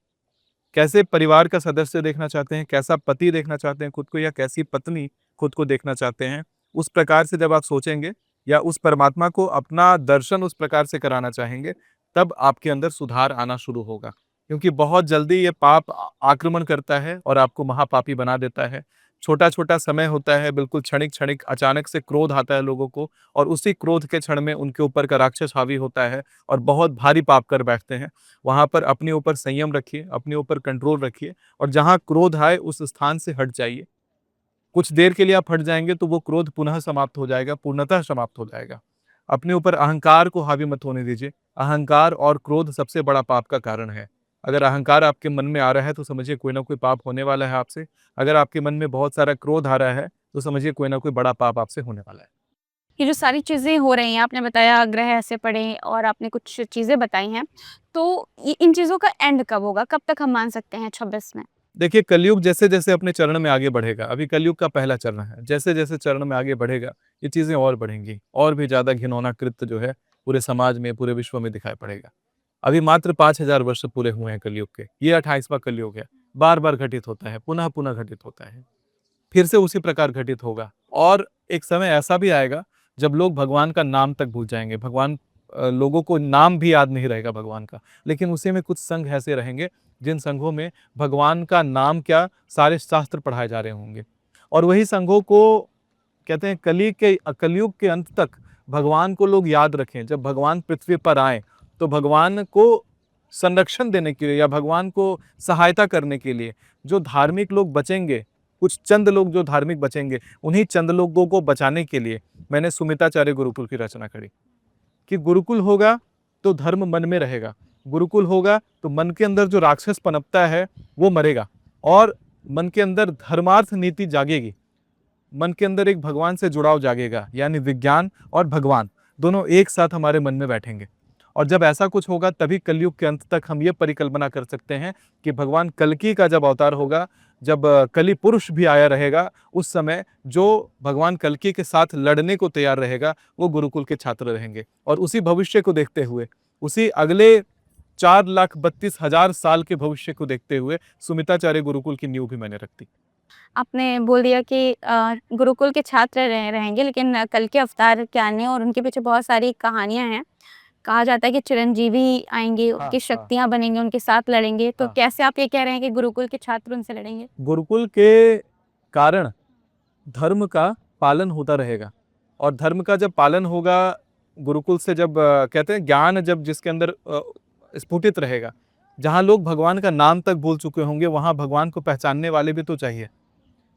कैसे परिवार का सदस्य देखना चाहते हैं, कैसा पति देखना चाहते हैं खुद को, या कैसी पत्नी खुद को देखना चाहते हैं। उस प्रकार से जब आप सोचेंगे या उस परमात्मा को अपना दर्शन उस प्रकार से कराना चाहेंगे, तब आपके अंदर सुधार आना शुरू होगा। क्योंकि बहुत जल्दी ये पाप आक्रमण करता है और आपको महापापी बना देता है। छोटा छोटा समय होता है, बिल्कुल क्षणिक क्षणिक अचानक से क्रोध आता है लोगों को, और उसी क्रोध के क्षण में उनके ऊपर का राक्षस हावी होता है और बहुत भारी पाप कर बैठते हैं। वहां पर अपने ऊपर संयम रखिए, अपने ऊपर कंट्रोल रखिए, और जहां क्रोध आए उस स्थान से हट जाइए। कुछ देर के लिए आप हट जाएंगे तो वो क्रोध पुनः समाप्त हो जाएगा, पूर्णतः समाप्त हो जाएगा। अपने ऊपर अहंकार को हावी मत होने दीजिए। अहंकार और क्रोध सबसे बड़ा पाप का कारण है। अगर अहंकार आपके मन में आ रहा है तो समझिए कोई ना कोई पाप होने वाला है आपसे। अगर आपके मन में बहुत सारा क्रोध आ रहा है तो समझिए कोई ना कोई बड़ा पाप आपसे होने वाला है। ये जो सारी चीज़ें हो रही हैं, आपने बताया ग्रह ऐसे पड़े और आपने कुछ चीज़ें बताई हैं, तो ये इन चीज़ों का एंड कब होगा? कब तक हम मान सकते हैं 26 में? देखिए, कलयुग जैसे जैसे अपने चरण में आगे बढ़ेगा, अभी कलयुग का पहला चरण है, जैसे जैसे चरण में आगे बढ़ेगा ये चीजें और बढ़ेंगी, और भी ज्यादा घिनौना कृत्य जो है पूरे समाज में, पूरे विश्व में दिखाई पड़ेगा। अभी मात्र 5000 वर्ष पूरे हुए हैं कलयुग के, ये 28वां कलयुग है। बार बार घटित होता है, पुनः पुनः घटित होता है, फिर से उसी प्रकार घटित होगा। और एक समय ऐसा भी आएगा जब लोग भगवान का नाम तक भूल जाएंगे। लोगों को नाम भी याद नहीं रहेगा भगवान का, लेकिन उसी में कुछ संघ ऐसे रहेंगे जिन संघों में भगवान का नाम क्या, सारे शास्त्र पढ़ाए जा रहे होंगे। और वही संघों को कहते हैं कलयुग के अंत तक भगवान को लोग याद रखें। जब भगवान पृथ्वी पर आए तो भगवान को संरक्षण देने के लिए या भगवान को सहायता करने के लिए जो धार्मिक लोग बचेंगे, कुछ चंद लोग जो धार्मिक बचेंगे, उन्हीं चंद लोगों को बचाने के लिए मैंने सुमिताचार्य गुरुकुल की रचना करी कि गुरुकुल होगा तो धर्म मन में रहेगा। गुरुकुल होगा तो मन के अंदर जो राक्षस पनपता है वो मरेगा और मन के अंदर धर्मार्थ नीति जागेगी। मन के अंदर एक भगवान से जुड़ाव जागेगा, यानी विज्ञान और भगवान दोनों एक साथ हमारे मन में बैठेंगे। और जब ऐसा कुछ होगा तभी कलयुग के अंत तक हम ये परिकल्पना कर सकते हैं कि भगवान कल्कि का जब अवतार होगा, जब कलि पुरुष भी आया रहेगा, उस समय जो भगवान कल्कि के साथ लड़ने को तैयार रहेगा वो गुरुकुल के छात्र रहेंगे। और उसी भविष्य को देखते हुए, उसी अगले 4,32,000 साल के भविष्य को देखते हुए सुमिताचार्य गुरुकुल की नींव भी मैंने रख दी। आपने बोल दिया कि गुरुकुल के छात्र रहेंगे, लेकिन कल के अवतार के आने और उनके पीछे बहुत सारी कहानियां हैं। कहा जाता है कि चिरंजीवी आएंगे, उनकी शक्तियां बनेंगे, उनके साथ लड़ेंगे। तो कैसे आप ये कह रहे हैं कि गुरुकुल के छात्र उनसे लड़ेंगे? गुरुकुल के कारण धर्म का पालन होता रहेगा और धर्म का जब पालन होगा, गुरुकुल से जब कहते हैं ज्ञान जब जिसके अंदर स्फुटित रहेगा, जहाँ लोग भगवान का नाम तक भूल चुके होंगे, वहाँ भगवान को पहचानने वाले भी तो चाहिए।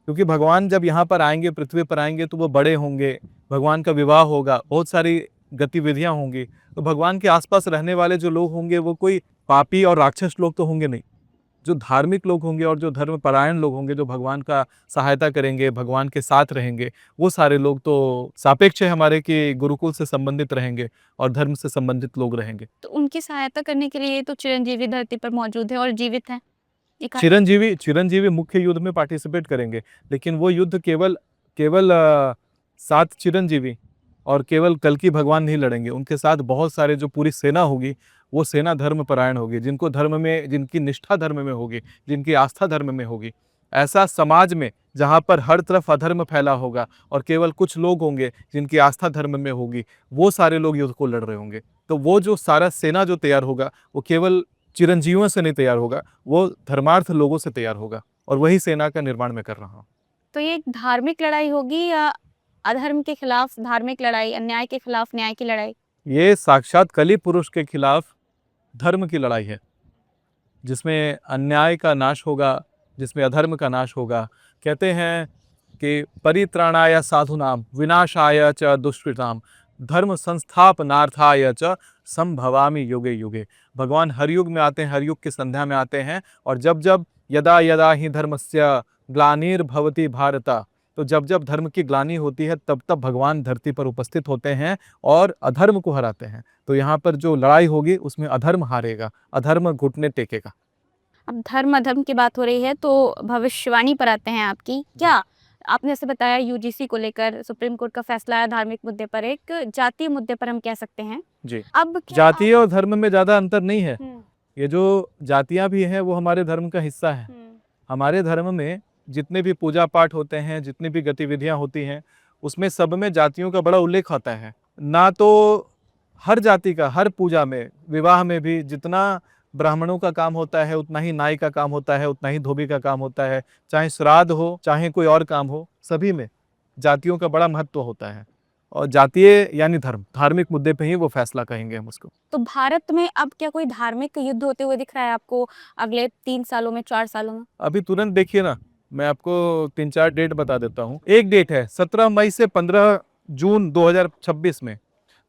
क्योंकि भगवान जब यहाँ पर आएंगे, पृथ्वी पर आएंगे, तो वो बड़े होंगे, भगवान का विवाह होगा, बहुत सारी गतिविधियां होंगी। तो भगवान के आसपास रहने वाले जो लोग होंगे वो कोई पापी और राक्षस लोग तो होंगे नहीं। जो धार्मिक लोग होंगे और जो धर्म परायण लोग होंगे, जो भगवान का सहायता करेंगे, भगवान के साथ रहेंगे, वो सारे लोग तो सापेक्ष है हमारे कि गुरुकुल से संबंधित रहेंगे और धर्म से संबंधित लोग रहेंगे। तो उनकी सहायता करने के लिए तो चिरंजीवी धरती पर मौजूद है और जीवित है। चिरंजीवी मुख्य युद्ध में पार्टिसिपेट करेंगे, लेकिन वो युद्ध केवल केवल 7 चिरंजीवी और केवल कल्कि भगवान नहीं लड़ेंगे। उनके साथ बहुत सारे जो पूरी सेना होगी, वो सेना धर्म परायण होगी, जिनको धर्म में, जिनकी निष्ठा धर्म में होगी, जिनकी आस्था धर्म में होगी। ऐसा समाज में जहाँ पर हर तरफ अधर्म फैला होगा और केवल कुछ लोग होंगे जिनकी आस्था धर्म में होगी, वो सारे लोग युद्ध को लड़ रहे होंगे। तो वो जो सारा सेना जो तैयार होगा, वो केवल चिरंजीवियों से नहीं तैयार होगा, वो धर्मार्थ लोगों से तैयार होगा और वही सेना का निर्माण मैं कर रहा हूँ। तो ये एक धार्मिक लड़ाई होगी या अधर्म के खिलाफ धार्मिक लड़ाई, अन्याय के खिलाफ न्याय की लड़ाई? ये साक्षात कलि पुरुष के खिलाफ धर्म की लड़ाई है, जिसमें अन्याय का नाश होगा, जिसमें अधर्म का नाश होगा। कहते हैं कि परित्राणाय साधूनाम विनाशाय च दुष्कृताम धर्म संस्थापनार्थाय च संभवामि युगे युगे। भगवान हर युग में आते हैं, हर युग की संध्या में आते हैं और जब जब यदा यदा ही धर्मस्य ग्लानिर्भवति भारत, तो जब जब धर्म की ग्लानि होती है तब तब भगवान धरती पर उपस्थित होते हैं और अधर्म को हराते हैं। तो यहाँ पर जो लड़ाई होगी उसमें अधर्म हारेगा, अधर्म घुटने टेकेगा। अब धर्म अधर्म की बात हो रही है तो भविष्यवाणी पर आते हैं आपकी। क्या आपने जैसे बताया यूजीसी को लेकर सुप्रीम कोर्ट का फैसला आया धार्मिक मुद्दे पर, एक जातीय मुद्दे पर हम कह सकते हैं। जी, अब क्या जातीय और धर्म में ज्यादा अंतर नहीं है। हम्म, ये जो जातियां भी हैं वो हमारे धर्म का हिस्सा है। हमारे धर्म में जितने भी पूजा पाठ होते हैं, जितनी भी गतिविधियां होती हैं, उसमें सब में जातियों का बड़ा उल्लेख होता है। ना तो हर जाति का हर पूजा में, विवाह में भी जितना ब्राह्मणों का काम होता है उतना ही नाई का काम होता है, उतना ही धोबी का काम होता है। चाहे श्राद्ध हो, चाहे कोई और काम हो, सभी में जातियों का बड़ा महत्व होता है। और जातीय यानी धर्म, धार्मिक मुद्दे पे ही वो फैसला कहेंगे हम उसको। तो भारत में अब क्या कोई धार्मिक युद्ध होते हुए दिख रहा है आपको अगले 3 सालों में, 4 सालों में? अभी तुरंत देखिए ना, मैं आपको 3-4 डेट बता देता हूँ। एक डेट है 17 मई से 15 जून 2026 में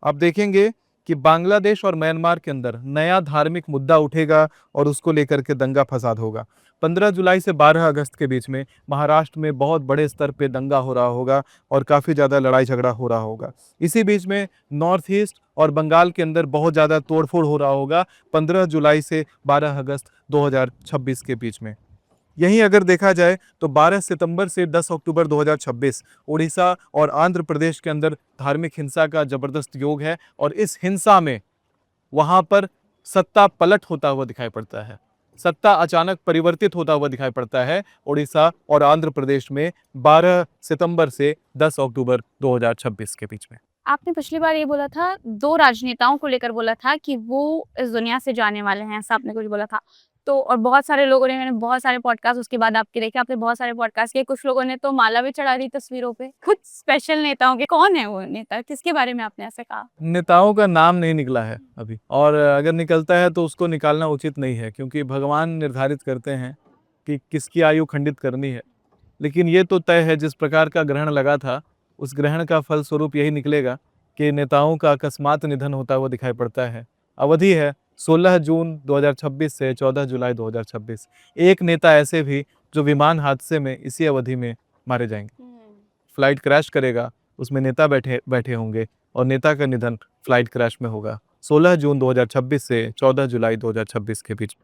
आप देखेंगे कि बांग्लादेश और म्यांमार के अंदर नया धार्मिक मुद्दा उठेगा और उसको लेकर के दंगा फसाद होगा। 15 जुलाई से 12 अगस्त के बीच में महाराष्ट्र में बहुत बड़े स्तर पे दंगा हो रहा होगा और काफ़ी ज़्यादा लड़ाई झगड़ा हो रहा होगा। इसी बीच में नॉर्थ ईस्ट और बंगाल के अंदर बहुत ज़्यादा तोड़फोड़ हो रहा होगा 15 जुलाई से 12 अगस्त 2026 के बीच में। यहीं अगर देखा जाए तो 12 सितंबर से 10 अक्टूबर 2026 उड़ीसा और आंध्र प्रदेश के अंदर धार्मिक हिंसा का जबरदस्त योग है और इस हिंसा में वहां पर सत्ता पलट होता हुआ दिखाई पड़ता है। सत्ता अचानक परिवर्तित होता हुआ दिखाई पड़ता है उड़ीसा और आंध्र प्रदेश में 12 सितंबर से 10 अक्टूबर 2026 के बीच में। आपने पिछली बार ये बोला था, 2 राजनेताओं को लेकर बोला था कि वो इस दुनिया से जाने वाले हैं, ऐसा आपने कुछ बोला था। तो और बहुत सारे लोगों ने, मैंने बहुत सारे पॉडकास्ट उसके बाद आपके देखे, आपने बहुत सारे पॉडकास्ट किए, कुछ लोगों ने तो माला भी चढ़ा दी तस्वीरों पे, कुछ स्पेशल नेताओं के। कौन है वो नेता, किसके बारे में आपने ऐसे कहा? नेताओं का नाम नहीं निकला है अभी, और अगर निकलता है तो उसको निकालना उचित नहीं है, क्योंकि भगवान निर्धारित करते हैं कि किसकी आयु खंडित करनी है। लेकिन ये तो तय है, जिस प्रकार का ग्रहण लगा था उस ग्रहण का फलस्वरूप यही निकलेगा कि नेताओं का अकस्मात निधन होता हुआ दिखाई पड़ता है अवधि है 16 जून 2026 से 14 जुलाई 2026। एक नेता ऐसे भी जो विमान हादसे में इसी अवधि में मारे जाएंगे। फ्लाइट क्रैश करेगा, उसमें नेता बैठे बैठे होंगे और नेता का निधन फ्लाइट क्रैश में होगा 16 जून 2026 से 14 जुलाई 2026 के बीच।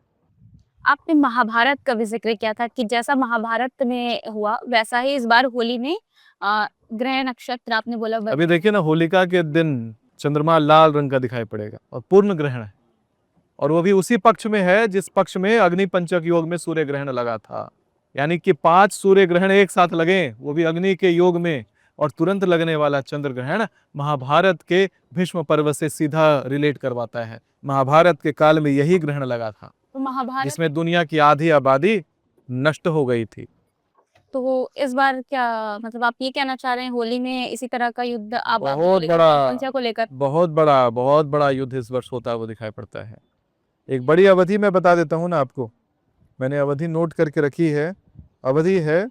आपने महाभारत का भी ज़िक्र किया था कि जैसा महाभारत में हुआ वैसा ही इस बार होली में ग्रह नक्षत्र आपने बोला अभी देखिए ना, होलिका के दिन चंद्रमा लाल रंग का दिखाई पड़ेगा और पूर्ण ग्रहण है, और वो भी उसी पक्ष में है जिस पक्ष में अग्नि पंचक योग में सूर्य ग्रहण लगा था। यानी कि 5 सूर्य ग्रहण एक साथ लगे, वो भी अग्नि के योग में, और तुरंत लगने वाला चंद्र ग्रहण महाभारत के भीष्म पर्व से सीधा रिलेट करवाता है। महाभारत के काल में यही ग्रहण लगा था, तो महाभारत जिसमें दुनिया की आधी आबादी नष्ट हो गई थी। तो इस बार क्या मतलब आप ये कहना चाह रहे हैं होली में इसी तरह का युद्ध आप बहुत बड़ा संख्या को लेकर? बहुत बड़ा युद्ध इस वर्ष होता हुआ दिखाई पड़ता है। एक बड़ी अवधि मैं बता देता हूं ना आपको, मैंने अवधि नोट करके रखी है। अवधि है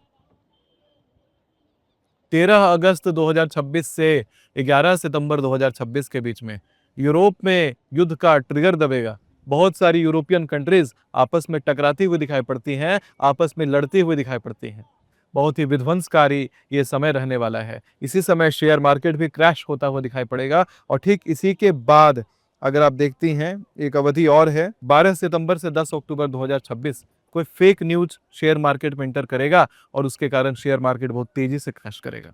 13 अगस्त 2026 से 11 सितंबर 2026 के बीच में यूरोप में युद्ध का ट्रिगर दबेगा। बहुत सारी यूरोपियन कंट्रीज आपस में टकराती हुई दिखाई पड़ती हैं, आपस में लड़ती हुई दिखाई पड़ती हैं। बहुत ही विध्वंसकारी ये समय रहने वाला है। इसी समय शेयर मार्केट भी क्रैश होता हुआ दिखाई पड़ेगा, और ठीक इसी के बाद अगर आप देखती हैं एक अवधि और है 12 सितंबर से 10 अक्टूबर 2026 कोई फेक न्यूज शेयर मार्केट में एंटर करेगा और उसके कारण शेयर मार्केट बहुत तेजी से क्रैश करेगा।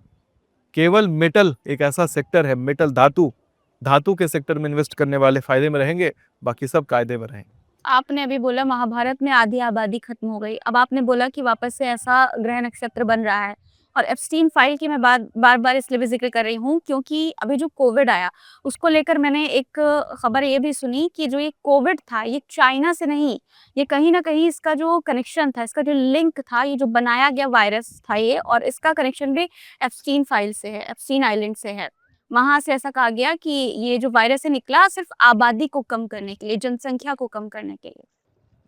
केवल मेटल एक ऐसा सेक्टर है, मेटल धातु के सेक्टर में इन्वेस्ट करने वाले फायदे में रहेंगे, बाकी सब कायदे में रहेंगे। आपने अभी बोला महाभारत में आधी आबादी खत्म हो गई, अब आपने बोला कि वापस से ऐसा ग्रह नक्षत्र बन रहा है, और एप्स्टीन फाइल की मैं बार बार इसलिए भी जिक्र कर रही हूँ क्योंकि अभी जो कोविड आया उसको लेकर मैंने एक खबर ये भी सुनी कि जो ये कोविड था ये चाइना से नहीं, ये कहीं ना कहीं इसका जो कनेक्शन था, इसका जो लिंक था, ये जो बनाया गया वायरस था ये, और इसका कनेक्शन भी एप्स्टीन फाइल से है, एप्स्टीन आइलैंड से है। वहां से ऐसा कहा गया कि ये जो वायरस है निकला सिर्फ आबादी को कम करने के लिए, जनसंख्या को कम करने के लिए।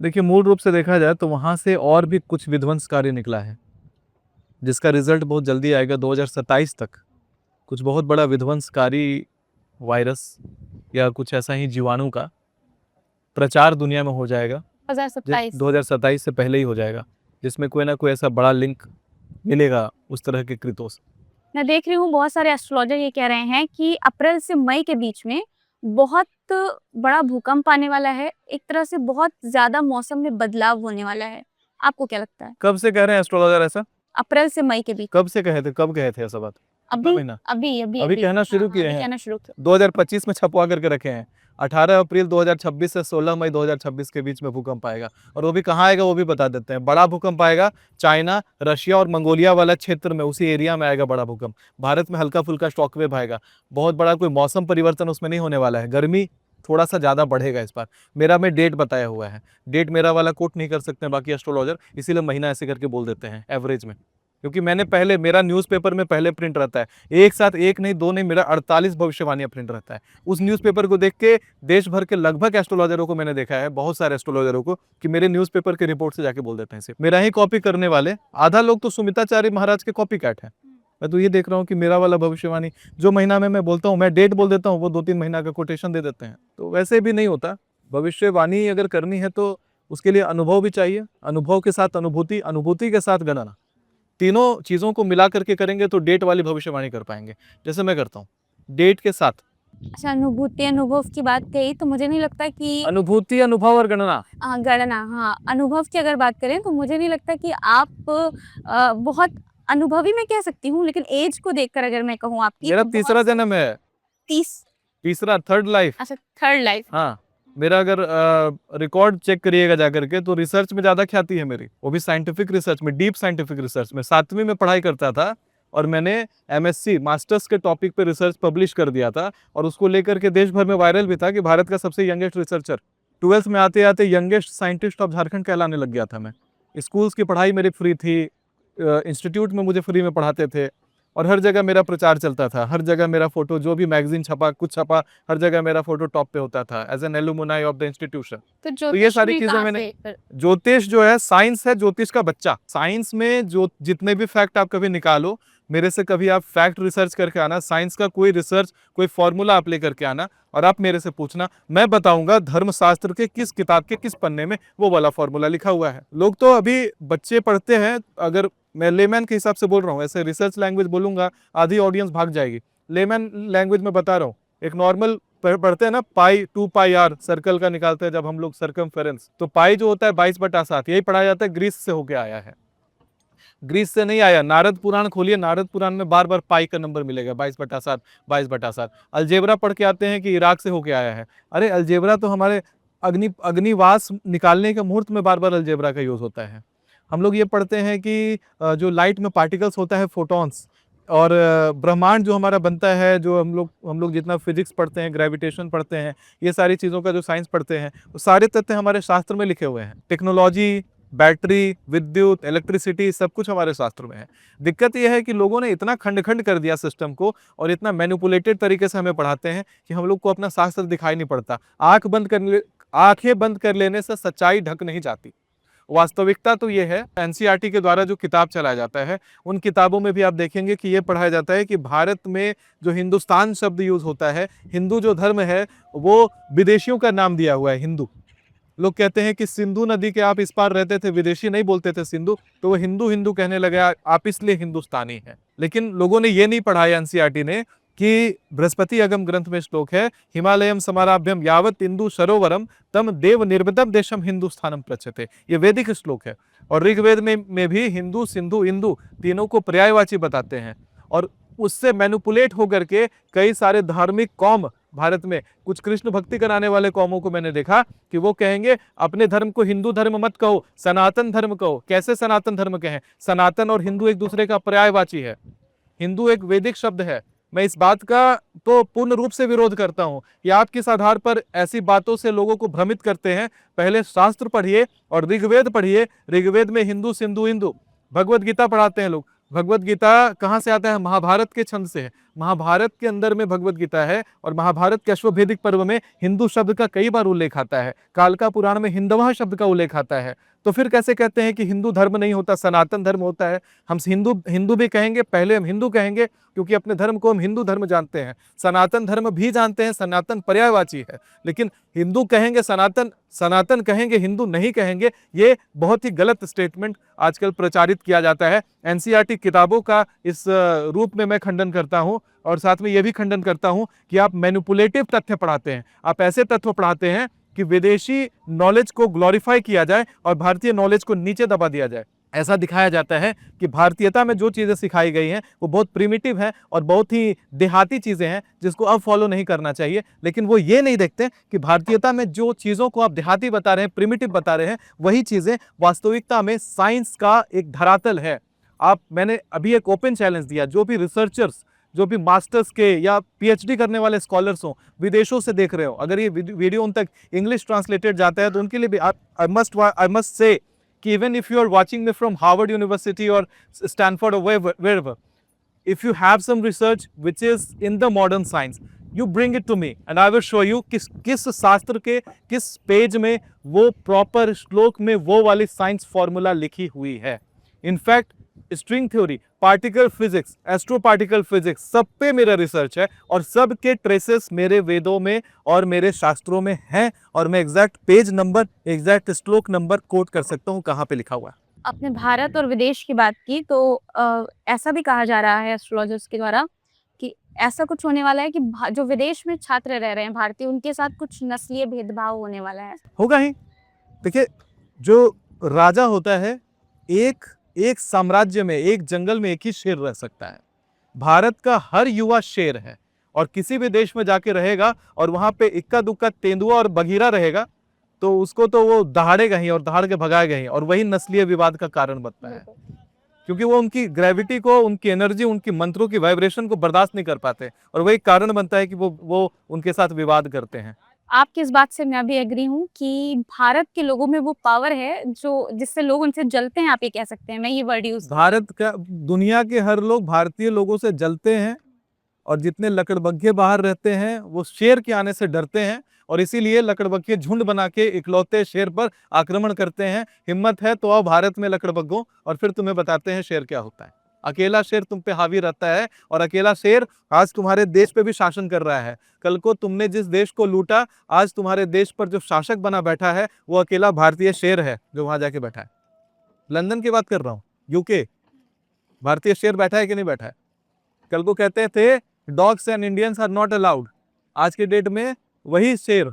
देखिए, मूल रूप से देखा जाए तो वहां से और भी कुछ विध्वंसकारी निकला है, जिसका रिजल्ट बहुत जल्दी आएगा 2027 तक। कुछ बहुत बड़ा विध्वंसकारी वायरस या कुछ ऐसा ही जीवाणु का प्रचार दुनिया में हो जाएगा 2027 2027 से पहले ही हो जाएगा, जिसमें कोई ना कोई ऐसा बड़ा लिंक मिलेगा उस तरह के कृतों से। मैं देख रही हूँ बहुत सारे एस्ट्रोलॉजर ये कह रहे हैं कि अप्रैल से मई के बीच में बहुत बड़ा भूकंप आने वाला है, एक तरह से बहुत ज्यादा मौसम में बदलाव होने वाला है। आपको क्या लगता है? कब से कह रहे हैं एस्ट्रोलॉजर ऐसा? अप्रैल से मई के बीच। कब से कहे थे, कब कहे थे ऐसा बात? अभी महीना अभी कहना शुरू हाँ, किए अभी हैं। कहना शुरू किया। 2025 में छपवा करके रखे हैं 18 अप्रैल 2026 से 16 मई 2026 के बीच में भूकंप आएगा, और वो भी कहाँ आएगा वो भी बता देते हैं। बड़ा भूकंप आएगा चाइना, रशिया और मंगोलिया वाला क्षेत्र में, उसी एरिया में आएगा बड़ा भूकंप। भारत में हल्का फुल्का शॉकवेव आएगा, बहुत बड़ा कोई मौसम परिवर्तन उसमें नहीं होने वाला है। गर्मी थोड़ा सा ज़्यादा बढ़ेगा इस बार। मेरा में डेट बताया हुआ है, डेट मेरा वाला कोट नहीं कर सकते बाकी एस्ट्रोलॉजर, इसीलिए महीना ऐसे करके बोल देते हैं एवरेज में, क्योंकि मैंने पहले, मेरा न्यूज़पेपर में पहले प्रिंट रहता है, एक साथ एक नहीं दो नहीं, मेरा 48 भविष्यवाणियां प्रिंट रहता है। उस न्यूज़पेपर को देख के देश भर के लगभग एस्ट्रोलॉजरों को मैंने देखा है, बहुत सारे एस्ट्रोलॉजरों को, कि मेरे न्यूज़पेपर के रिपोर्ट से जाके बोल देते हैं सिर्फ मेरा ही कॉपी करने वाले। आधा लोग तो सुमिताचार्य महाराज के कॉपी कैट है। मैं तो ये देख रहा हूँ कि मेरा वाला भविष्यवाणी जो महीना में मैं बोलता हूँ, मैं डेट बोल देता हूँ, वो 2-3 महीना का कोटेशन दे देते हैं। तो वैसे भी नहीं होता। भविष्यवाणी अगर करनी है तो उसके लिए अनुभव भी चाहिए, अनुभव के साथ अनुभूति, अनुभूति के साथ गणना, तीनों चीजों को मिला करके करेंगे तो डेट वाली भविष्यवाणी कर पाएंगे, जैसे मैं करता हूँ डेट के साथ। अच्छा, अनुभूति अनुभव की बात कही तो मुझे नहीं लगता कि अनुभूति, अनुभव और गणना। गणना, हाँ, अनुभव की अगर बात करें तो मुझे नहीं लगता कि आप बहुत अनुभवी मैं कह सकती हूँ, लेकिन एज को देखकर अगर मैं कहूँ आपकी मेरा तो तीसरा जन्म है, 30 थर्ड लाइफ। अच्छा, थर्ड लाइफ। हाँ, मेरा अगर रिकॉर्ड चेक करिएगा जाकर के तो रिसर्च में ज्यादा ख्याति है मेरी, वो भी साइंटिफिक रिसर्च में, डीप साइंटिफिक रिसर्च में। 7वीं में पढ़ाई करता था और मैंने एमएससी मास्टर्स के टॉपिक पे रिसर्च पब्लिश कर दिया था, और उसको लेकर के देश भर में वायरल भी था कि भारत का सबसे यंगेस्ट रिसर्चर। 12th में आते आते यंगेस्ट साइंटिस्ट ऑफ झारखंड कहलाने लग गया था मैं। स्कूल्स की पढ़ाई मेरी फ्री थी, इंस्टीट्यूट में मुझे फ्री में पढ़ाते थे, और हर जगह मेरा प्रचार चलता था, हर जगह मेरा फोटो, जो भी मैगजीन छपा, कुछ छपा, हर जगह मेरा फोटो टॉप पे होता था as an alumni of the institution. तो ये सारी चीजें मैंने, ज्योतिष जो है साइंस है, ज्योतिष का बच्चा। साइंस में जो जितने भी फैक्ट आप कभी निकालो, मेरे से कभी आप फैक्ट रिसर्च करके आना, साइंस का कोई रिसर्च, कोई फॉर्मूला आप लेकर के आना और आप मेरे से पूछना, मैं बताऊंगा धर्मशास्त्र के किस किताब के किस पन्ने में वो वाला फॉर्मूला लिखा हुआ है। लोग तो अभी बच्चे पढ़ते हैं, अगर मैं लेमैन के हिसाब से बोल रहा हूँ, ऐसे रिसर्च लैंग्वेज बोलूंगा आधी ऑडियंस भाग जाएगी। लेमैन लैंग्वेज में बता रहा हूँ, एक नॉर्मल पढ़ते हैं ना, पाई 2 पाई r सर्कल का निकालते हैं जब हम लोग सर्कमफेरेंस, तो पाई जो होता है 22/7, यही पढ़ाया जाता है, ग्रीस से होके आया है, ग्रीस से नहीं आया। नारद पुराण खोलिए, नारद पुराण में बार बार पाई का नंबर मिलेगा, 22/7, 22/7। अलजेब्रा पढ़ के आते हैं कि इराक से होके आया है। अरे अलजेब्रा तो हमारे अग्निवास निकालने के मुहूर्त में बार बार अलजेब्रा का यूज होता है। हम लोग ये पढ़ते हैं कि जो लाइट में पार्टिकल्स होता है, फोटॉन्स, और ब्रह्मांड जो हमारा बनता है, जो हम लोग जितना फिजिक्स पढ़ते हैं, ग्रेविटेशन पढ़ते हैं, ये सारी चीज़ों का जो साइंस पढ़ते हैं, वो सारे तथ्य हमारे शास्त्र में लिखे हुए हैं। टेक्नोलॉजी, बैटरी, विद्युत, इलेक्ट्रिसिटी, सब कुछ हमारे शास्त्र में है। दिक्कत यह है कि लोगों ने इतना खंड खंड कर दिया सिस्टम को और इतना मैनिपुलेटेड तरीके से हमें पढ़ाते हैं कि हम लोग को अपना शास्त्र दिखाई नहीं पड़ता। आंखें बंद कर लेने से सच्चाई ढक नहीं जाती। वास्तविकता तो ये है, एनसीईआरटी के द्वारा जो किताब चलाया जाता है, उन किताबों में भी आप देखेंगे कि ये पढ़ाया जाता है कि भारत में जो हिंदुस्तान शब्द यूज होता है, हिंदू जो धर्म है, वो विदेशियों का नाम दिया हुआ है, हिंदू। लोग कहते हैं कि सिंधु नदी के आप इस पार रहते थे, विदेशी नहीं बोलते थे सिंधु, तो वो हिंदू हिंदू कहने लगे, आप इसलिए हिंदुस्तानी हैं। लेकिन लोगों ने ये नहीं पढ़ाया एनसीईआरटी ने कि बृहस्पति अगम ग्रंथ में श्लोक है, हिमालयम समाराभ्यम यावत इंदु सरोवरम तम देव निर्मितम देशम हिंदुस्थानम प्रचते। ये वैदिक श्लोक है। और ऋग्वेद में भी हिंदू, सिंधु, इंदु तीनों को पर्यायवाची बताते हैं। और उससे मैनिपुलेट होकर के कई सारे धार्मिक कौम भारत में, कुछ कृष्ण भक्ति कराने वाले कौमों को मैंने देखा कि वो कहेंगे अपने धर्म को हिंदू धर्म मत कहो, सनातन धर्म कहो। कैसे सनातन धर्म कहें? सनातन और हिंदू एक दूसरे का पर्यायवाची है। हिंदू एक वैदिक शब्द है। मैं इस बात का तो पूर्ण रूप से विरोध करता हूं कि आप किस आधार पर ऐसी बातों से लोगों को भ्रमित करते हैं। पहले शास्त्र पढ़िए और ऋग्वेद पढ़िए। ऋग्वेद में हिंदू, सिंधु, इंदु। भगवत गीता पढ़ाते हैं लोग, भगवत गीता कहाँ से आता है? महाभारत के छंद से है। महाभारत के अंदर में भगवत गीता है और महाभारत के अश्वभेदिक पर्व में हिंदू शब्द का कई बार उल्लेख आता है। कालका पुराण में हिंदवा शब्द का उल्लेख आता है। तो फिर कैसे कहते हैं कि हिंदू धर्म नहीं होता, सनातन धर्म होता है? हम हिंदू भी कहेंगे, पहले हम हिंदू कहेंगे क्योंकि अपने धर्म को हम हिंदू धर्म जानते हैं। सनातन धर्म भी जानते हैं, सनातन पर्यायवाची है। लेकिन हिंदू कहेंगे सनातन, सनातन कहेंगे हिंदू नहीं कहेंगे, ये बहुत ही गलत स्टेटमेंट आजकल प्रचारित किया जाता है। एनसीईआरटी किताबों का इस रूप में मैं खंडन करता हूं और साथ में यह भी खंडन करता हूं कि आप मैनिपुलेटिव तथ्य पढ़ाते हैं। आप ऐसे तथ्य पढ़ाते हैं कि विदेशी नॉलेज को ग्लोरीफाई किया जाए और भारतीय नॉलेज को नीचे दबा दिया जाए। ऐसा दिखाया जाता है कि भारतीयता में जो चीज़ें सिखाई गई हैं वो बहुत प्रिमिटिव है और बहुत ही देहाती चीज़ें हैं जिसको अब फॉलो नहीं करना चाहिए। लेकिन वो ये नहीं देखते कि भारतीयता में जो चीज़ों को आप देहाती बता रहे हैं, प्रिमिटिव बता रहे हैं, वही चीज़ें वास्तविकता में साइंस का एक धरातल है। मैंने अभी एक ओपन चैलेंज दिया, जो भी रिसर्चर्स, जो भी मास्टर्स के या पीएचडी करने वाले स्कॉलर्स हो, विदेशों से देख रहे हो, अगर ये वीडियो उन तक इंग्लिश ट्रांसलेटेड जाता है तो उनके लिए भी आई मस्ट से कि even if you are watching me from Harvard University or Stanford or wherever, if you have some research which is in the modern science, you bring it to me and I will show you किस शास्त्र के किस page में वो proper श्लोक में वो वाली साइंस फॉर्मूला लिखी हुई है। In fact string theory, particle physics, astro particle physics, सब पे मेरा रिसर्च है और सब के ट्रेसेस मेरे वेदों में और मेरे शास्त्रों में हैं और मैं एग्जैक्ट पेज नंबर, एग्जैक्ट श्लोक नंबर कोट कर सकता हूँ कहाँ पे लिखा हुआ है। आपने भारत और विदेश की बात की तो ऐसा भी कहा जा रहा है एस्ट्रोलॉजर्स के द्वारा कि ऐसा कुछ होने वाला है कि जो विदेश में छात्र रह रहे हैं भारतीय, उनके साथ कुछ नस्लीय भेदभाव होने वाला है। होगा ही। देखिए, जो राजा होता है, एक साम्राज्य में, एक जंगल में एक ही शेर रह सकता है। भारत का हर युवा शेर है और किसी भी देश में जाके रहेगा और वहां पे इक्का दुक्का तेंदुआ और बघीरा रहेगा तो उसको तो वो दहाड़ेगा ही और दहाड़ के भगाएगा ही, और वही नस्लीय विवाद का कारण बनता है क्योंकि वो उनकी ग्रेविटी को, उनकी एनर्जी, उनकी मंत्रों की वाइब्रेशन को बर्दाश्त नहीं कर पाते और वही कारण बनता है कि वो उनके साथ विवाद करते हैं। आपकी इस बात से मैं भी एग्री हूँ कि भारत के लोगों में वो पावर है जो जिससे लोग उनसे जलते हैं, आप ये कह सकते हैं। मैं ये वर्ड यूज, भारत का, दुनिया के हर लोग भारतीय लोगों से जलते हैं और जितने लकड़बग्घे बाहर रहते हैं वो शेर के आने से डरते हैं और इसीलिए लकड़बग्घे झुंड बना के इकलौते शेर पर आक्रमण करते हैं। हिम्मत है तो आओ भारत में लकड़बग्घों और फिर तुम्हें बताते हैं शेर क्या होता है। अकेला शेर तुम पे हावी रहता है, और अकेला शेर आज तुम्हारे देश पे भी शासन कर रहा है। कल को तुमने जिस देश को लूटा, आज तुम्हारे देश पर जो शासक बना बैठा है वो अकेला भारतीय शेर है जो वहां जाके बैठा है। लंदन की बात कर रहा हूँ, यूके। भारतीय शेर बैठा है कि नहीं बैठा है? कल को कहते थे dogs and Indians are not allowed, आज के डेट में वही शेर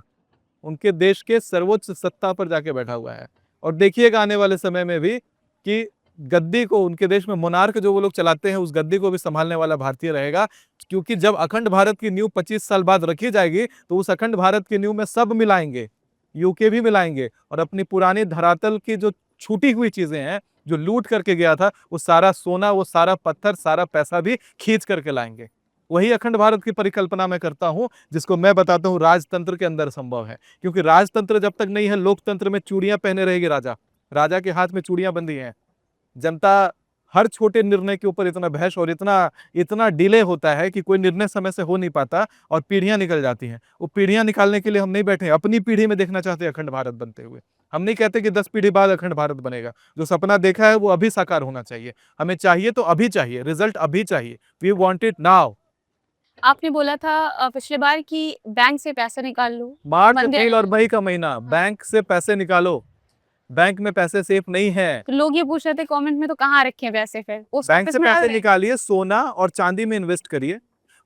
उनके देश के सर्वोच्च सत्ता पर जाके बैठा हुआ है। और देखिएगा आने वाले समय में भी कि गद्दी को, उनके देश में मोनार्क जो वो लोग चलाते हैं, उस गद्दी को भी संभालने वाला भारतीय रहेगा। क्योंकि जब अखंड भारत की नींव 25 साल बाद रखी जाएगी तो उस अखंड भारत की नींव में सब मिलाएंगे, यूके भी मिलाएंगे, और अपनी पुरानी धरातल की जो छूटी हुई चीजें हैं, जो लूट करके गया था, वो सारा सोना, वो सारा पत्थर, सारा पैसा भी खींच करके लाएंगे। वही अखंड भारत की परिकल्पना मैं करता हूं, जिसको मैं बताता हूं राजतंत्र के अंदर संभव है। क्योंकि राजतंत्र जब तक नहीं है, लोकतंत्र में चूड़ियां पहने रहेगी राजा, राजा के हाथ में चूड़ियां बंधी हैं। जनता हर छोटे निर्णय के ऊपर इतना बहस और इतना इतना डिले होता है कि कोई निर्णय समय से हो नहीं पाता और पीढ़ियां निकल जाती हैं। वो पीढ़ियां निकालने के लिए हम नहीं बैठे, अपनी पीढ़ी में देखना चाहते हैं अखंड भारत बनते हुए। हम नहीं कहते कि 10 पीढ़ी बाद अखंड भारत बनेगा। जो सपना देखा है वो अभी साकार होना चाहिए। हमें चाहिए तो अभी चाहिए, रिजल्ट अभी चाहिए। We want it now. आपने बोला था पिछले बार कि बैंक से पैसे निकाल लो, मार्च, मंदिर- अप्रैल और मई का महीना, बैंक से पैसे निकालो। बैंक में पैसे सेफ नहीं है। तो लोग ये पूछ रहे थे कमेंट में, तो कहाँ रखे हैं पैसे फिर? पोस्ट बैंक ऑफिस से में डाल पैसे दें? निकालिए, सोना और चांदी में इन्वेस्ट करिए,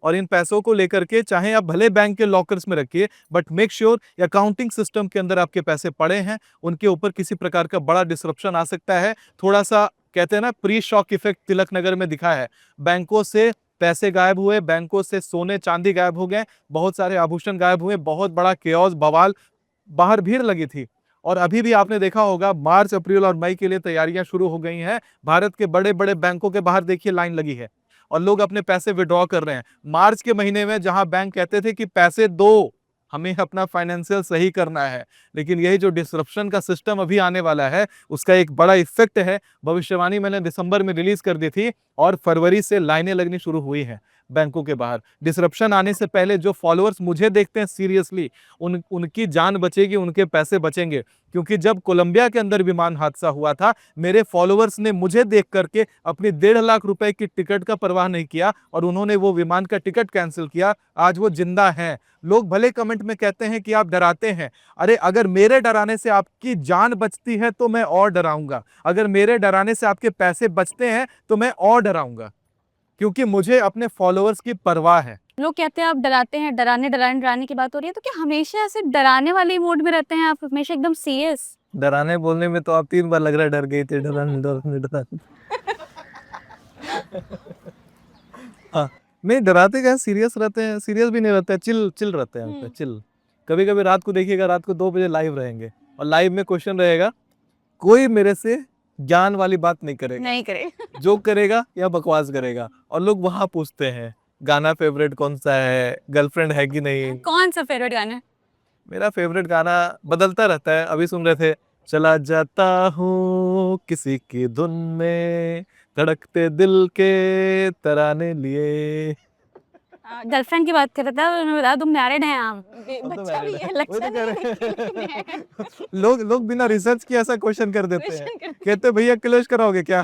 और इन पैसों को लेकर के चाहे आप भले बैंक के लॉकर्स में रखिए, but make sure accounting system के अंदर आपके पैसे पड़े हैं। उनके ऊपर किसी प्रकार का बड़ा डिसरप्शन आ सकता है। थोड़ा सा कहते हैं ना, pre shock effect Tilak Nagar में दिखा है। बैंकों से पैसे गायब हुए, बैंकों से सोने चांदी गायब हो गए, बहुत सारे आभूषण गायब हुए, बहुत बड़ा केओस बवाल, बाहर भीड़ लगी थी। और अभी भी आपने देखा होगा, मार्च, अप्रैल और मई के लिए तैयारियां शुरू हो गई हैं। भारत के बड़े बड़े बैंकों के बाहर देखिए लाइन लगी है और लोग अपने पैसे विड्रॉ कर रहे हैं। मार्च के महीने में जहां बैंक कहते थे कि पैसे दो, हमें अपना फाइनेंशियल सही करना है, लेकिन यही जो डिसरप्शन का सिस्टम अभी आने वाला है, उसका एक बड़ा इफेक्ट है। भविष्यवाणी मैंने दिसंबर में रिलीज कर दी थी और फरवरी से लाइनें लगनी शुरू हुई हैं बैंकों के बाहर। डिसरप्शन आने से पहले जो फॉलोअर्स मुझे देखते हैं सीरियसली, उनकी जान बचेगी, उनके पैसे बचेंगे। क्योंकि जब कोलंबिया के अंदर विमान हादसा हुआ था, मेरे फॉलोअर्स ने मुझे देख करके अपनी 1.5 लाख रुपए की टिकट का परवाह नहीं किया और उन्होंने वो विमान का टिकट कैंसिल किया। आज वो जिंदा हैं। लोग भले कमेंट में कहते हैं कि आप डराते हैं, अरे अगर मेरे डराने से आपकी जान बचती है तो मैं और डराऊंगा। अगर मेरे डराने से आपके पैसे बचते हैं तो मैं और डराऊंगा, क्योंकि मुझे अपने फॉलोअर्स की परवाह है। लोग कहते हैं आप डराते हैं, डराने की बात हो रही है, तो क्या हमेशा ऐसे डराने वाले मूड में रहते हैं आप, हमेशा एकदम सीरियस? डराने बोलने में तो आप 3 बार लग रहा है डर गई थी। डराने हाँ, नहीं डराते क्या, सीरियस रहते हैं। सीरियस भी नहीं रहते हैं, चिल रहते हैं हम पे, चिल। कभी कभी रात को देखिएगा, रात को 2 बजे लाइव रहेंगे और लाइव में क्वेश्चन रहेगा, कोई मेरे से ज्ञान वाली बात नहीं करेगा, नहीं करे। जो करेगा या बकवास करेगा। और लोग वहां पूछते हैं गाना फेवरेट कौन सा है, गर्लफ्रेंड है कि नहीं। कौन सा फेवरेट गाना है? मेरा फेवरेट गाना बदलता रहता है। अभी सुन रहे थे, चला जाता हूँ किसी की धुन में, धड़कते दिल के तराने लिए। गर्लफ्रेंड की बात कर रहा था, मैं बता दूं मैरिड हैं आप। हम तो बच्चा भी married है, हैं। वही लक्षण तो कह नहीं रहे है, लेकिन है। हैं। लोग बिना रिसर्च किए ऐसा क्वेश्चन कर देते हैं। Question कर- कहते भैया क्लोज कराओगे क्या?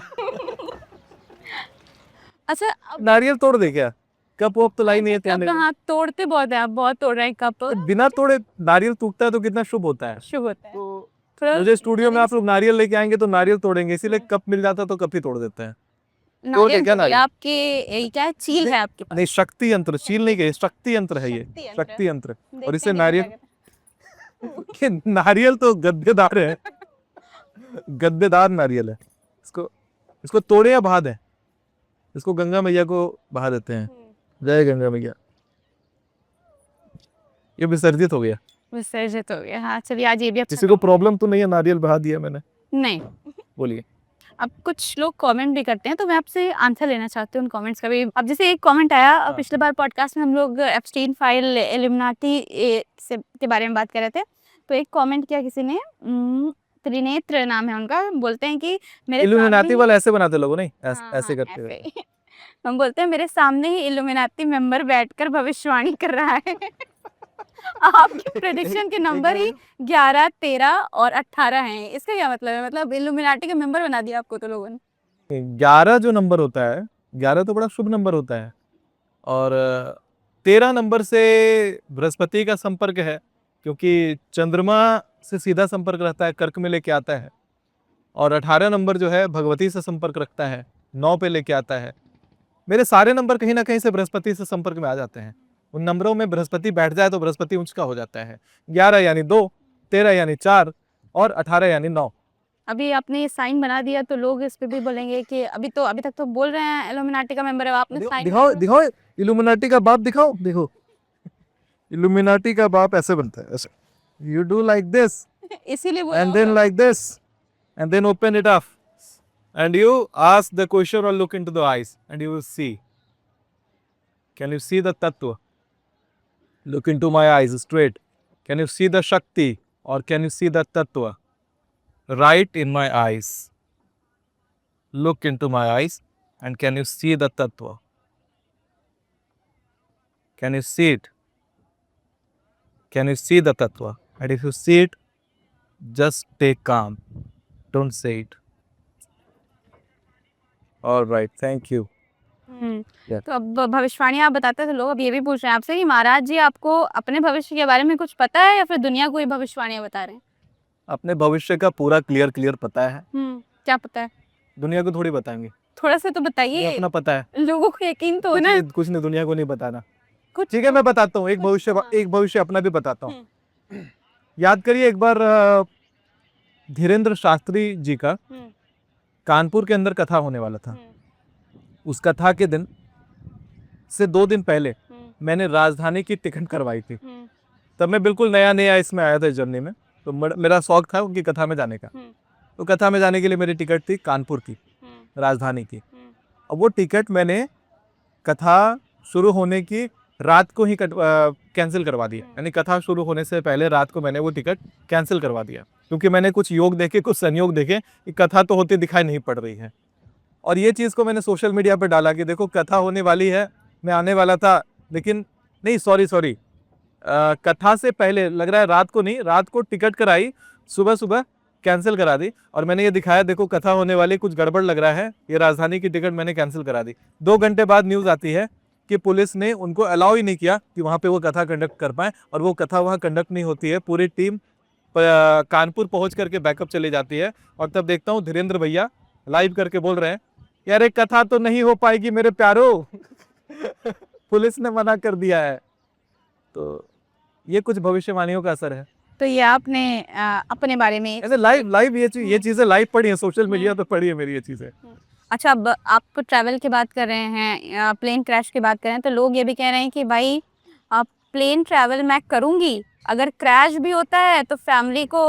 अच्छा, अब नारियल तोड़ दे क्या? कप वप तो लाई नहीं है कप हाँ तोड़ते बहुत है आप, बहुत तोड़ रहे हैं कप। बिना तोड़े नारियल टूटता है तो कितना शुभ होता है। शुभ होता है। तो थोड़ा मुझे स्टूडियो में आप लोग नारियल लेके आएंगे तो नारियल तोड़ेंगे, इसीलिए कप मिल जाता तो कप ही तोड़ देते हैं। नारियल क्या तो नारियल? आपके ये क्या है, चील है आपके पास? नहीं, शक्ति यंत्र, चील नहीं कहे, शक्ति यंत्र है ये, शक्ति यंत्र। शक्ति यंत्र। और देखते इससे हैं नारियल कितना ये नारियल तो गद्देदार है, गद्देदार नारियल है। इसको इसको तोड़े या बहा दें? इसको गंगा मैया को बहा देते हैं। जय गंगा मैया। ये विसर्जित हो गया। विसर्जित हो गया। हाँ चलिए, आज ये भी अच्छा किसी को प्रॉब्लम तो नहीं है, नारियल बहा दिया मैंने? नहीं। बोलिए। अब कुछ लोग कमेंट भी करते हैं, तो मैं आपसे आंसर लेना चाहती हूँ उन कमेंट्स का भी। अब जैसे एक कमेंट आया, पिछले बार पॉडकास्ट में हम लोग एप्स्टीन फाइल, इल्यूमिनाटी से के बारे में बात कर रहे थे, तो एक कमेंट किया किसी ने, त्रिनेत्र नाम है उनका, बोलते हैं कि मेरे इल्यूमिनाटी सामने वाला ऐसे बनाते लोगो नहीं, हाँ, ऐसे हाँ, करते ऐसे हैं। ही। हम बोलते हैं मेरे सामने ही इल्यूमिनाटी मेंबर बैठकर भविष्यवाणी कर रहा है। आपके प्रेडिक्शन के नंबर ही 11, 13 और 18 हैं। इसका क्या मतलब है? मतलब इल्यूमिनाटी के मेंबर बना दिया आपको तो लोगों ने। 11 जो नंबर होता है, 11 तो बड़ा शुभ नंबर होता है। और 13 नंबर से बृहस्पति का संपर्क है, क्योंकि चंद्रमा से सीधा संपर्क रहता है, कर्क में लेके आता है। और 18 नंबर जो है भगवती से संपर्क रखता है, 9 पे लेके आता है। मेरे सारे नंबर कहीं ना कहीं से बृहस्पति से संपर्क में आ जाते हैं। उन नंबरों में बृहस्पति बैठ जाए तो बृहस्पति उच्च का हो जाता है। 11 यानी 2, 13 यानी 4 और 18 यानी 9। अभी आपने साइन बना दिया तो लोग इस पे भी बोलेंगे कि अभी तक तो बोल रहे हैं इल्यूमिनाटी का मेंबर है, आपने साइन दिखाओ दिखाओ, इल्यूमिनाटी का बाप दिखाओ। देखो, इल्यूमिनाटी का बाप ऐसे बनता है, ऐसे। यू डू लाइक दिस इसीलिए बोला and then होगा। like this and then open it up and you ask the question or look into the eyes and you will see. Can you see the tattva? Look into my eyes straight. Can you see the shakti or can you see the tattva? Right in my eyes. Look into my eyes and can you see the tattva? Can you see it? Can you see the tattva? And if you see it, just stay calm. Don't say it. All right, thank you. Yeah. तो अब भविष्यवाणी आप बताते हैं तो लोग अब ये भी पूछ रहे हैं आपसे कि महाराज जी आपको अपने भविष्य के बारे में कुछ पता है या फिर दुनिया को ही भविष्यवाणियां बता रहे हैं? अपने भविष्य का पूरा क्लियर पता है, क्या पता है? दुनिया को थोड़ी बताएंगे। थोड़ा सा तो ये बताइए, अपना पता है। लोगों को यकीन तो हो ना। कुछ नहीं, दुनिया को नहीं बताना। कुछ ठीक है, मैं बताता हूँ, हाँ। एक भविष्य अपना भी बताता हूँ। याद करिए एक बार धीरेन्द्र शास्त्री जी का कानपुर के अंदर कथा होने वाला था। उस कथा के दिन से 2 दिन पहले मैंने राजधानी की टिकट करवाई थी। तब मैं बिल्कुल नया इसमें आया था, इस जर्नी में। तो मेरा शौक था उनकी कथा में जाने का। तो कथा में जाने के लिए मेरी टिकट थी कानपुर की, राजधानी की। अब वो टिकट मैंने कथा शुरू होने की रात को ही कैंसिल करवा दिया। यानी कथा शुरू होने से पहले रात को मैंने वो टिकट कैंसिल करवा दिया, क्योंकि मैंने कुछ योग देखे, कुछ संयोग देखे कि कथा तो होती दिखाई नहीं पड़ रही है। और ये चीज़ को मैंने सोशल मीडिया पर डाला कि देखो कथा होने वाली है, मैं आने वाला था, लेकिन नहीं, सॉरी, कथा से पहले लग रहा है रात को नहीं, रात को टिकट कराई, सुबह कैंसिल करा दी। और मैंने ये दिखाया, देखो कथा होने वाली, कुछ गड़बड़ लग रहा है, ये राजधानी की टिकट मैंने कैंसिल करा दी। 2 घंटे बाद न्यूज़ आती है कि पुलिस ने उनको अलाउ ही नहीं किया कि वहाँ पे वो कथा कंडक्ट कर पाए, और वो कथा वहाँ कंडक्ट नहीं होती है। पूरी टीम कानपुर पहुँच करके बैकअप चली जाती है। और तब देखता हूँ धीरेन्द्र भैया लाइव करके बोल रहे हैं, यार एक कथा तो नहीं हो पाएगी मेरे प्यारो, पुलिस ने मना कर दिया है। तो ये कुछ भविष्यवाणियों का असर है। तो ये आपने अपने बारे में ऐसे लाइव ये चीजें लाइव पढ़ी है, सोशल मीडिया पे पढ़ी है मेरी ये चीजें। अच्छा, अब आप ट्रैवल की बात कर रहे हैं, प्लेन क्रैश की बात कर रहे हैं, तो लोग ये भी कह रहे हैं कि भाई प्लेन ट्रैवल मैं करूंगी, अगर क्रैश भी होता है तो फैमिली को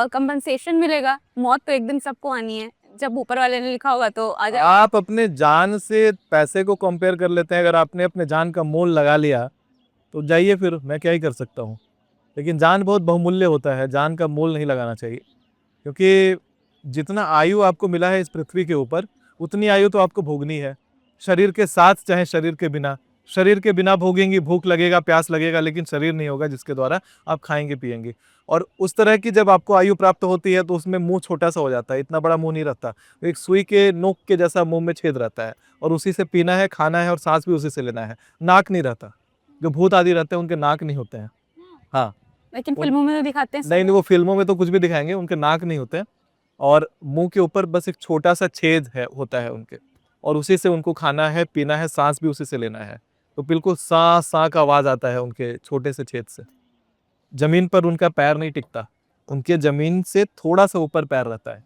कंपनसेशन मिलेगा। मौत तो एक दिन सबको आनी है, जब ऊपर वाले ने लिखा होगा तो आ जाए। आप अपने जान से पैसे को कंपेयर कर लेते हैं। अगर आपने अपने जान का मोल लगा लिया तो जाइए, फिर मैं क्या ही कर सकता हूँ। लेकिन जान बहुत बहुमूल्य होता है, जान का मोल नहीं लगाना चाहिए, क्योंकि जितना आयु आपको मिला है इस पृथ्वी के ऊपर, उतनी आयु तो आपको भोगनी है, शरीर के साथ चाहे शरीर के बिना। शरीर के बिना भोगेंगी, भूख लगेगा, प्यास लगेगा, लेकिन शरीर नहीं होगा जिसके द्वारा आप खाएंगे पिएंगे। और उस तरह की जब आपको आयु प्राप्त होती है तो उसमें मुंह छोटा सा हो जाता है, इतना बड़ा मुंह नहीं रहता, एक सुई के नोक के जैसा मुंह में छेद रहता है, और उसी से पीना है, खाना है, और सांस भी उसी से लेना है। नाक नहीं रहता, जो भूत आदि रहते हैं उनके नाक नहीं होते हैं। हाँ, लेकिन फिल्मों में तो दिखाते हैं। नहीं, वो फिल्मों में तो कुछ भी दिखाएंगे, उनके नाक नहीं होते हैं, और मुंह के ऊपर बस एक छोटा सा छेद है होता है उनके, और उसी से उनको खाना है, पीना है, सांस भी उसी से लेना है। तो बिल्कुल सा सा का आवाज आता है उनके छोटे से छेद से। जमीन पर उनका पैर नहीं टिकता, उनके जमीन से थोड़ा सा ऊपर पैर रहता है,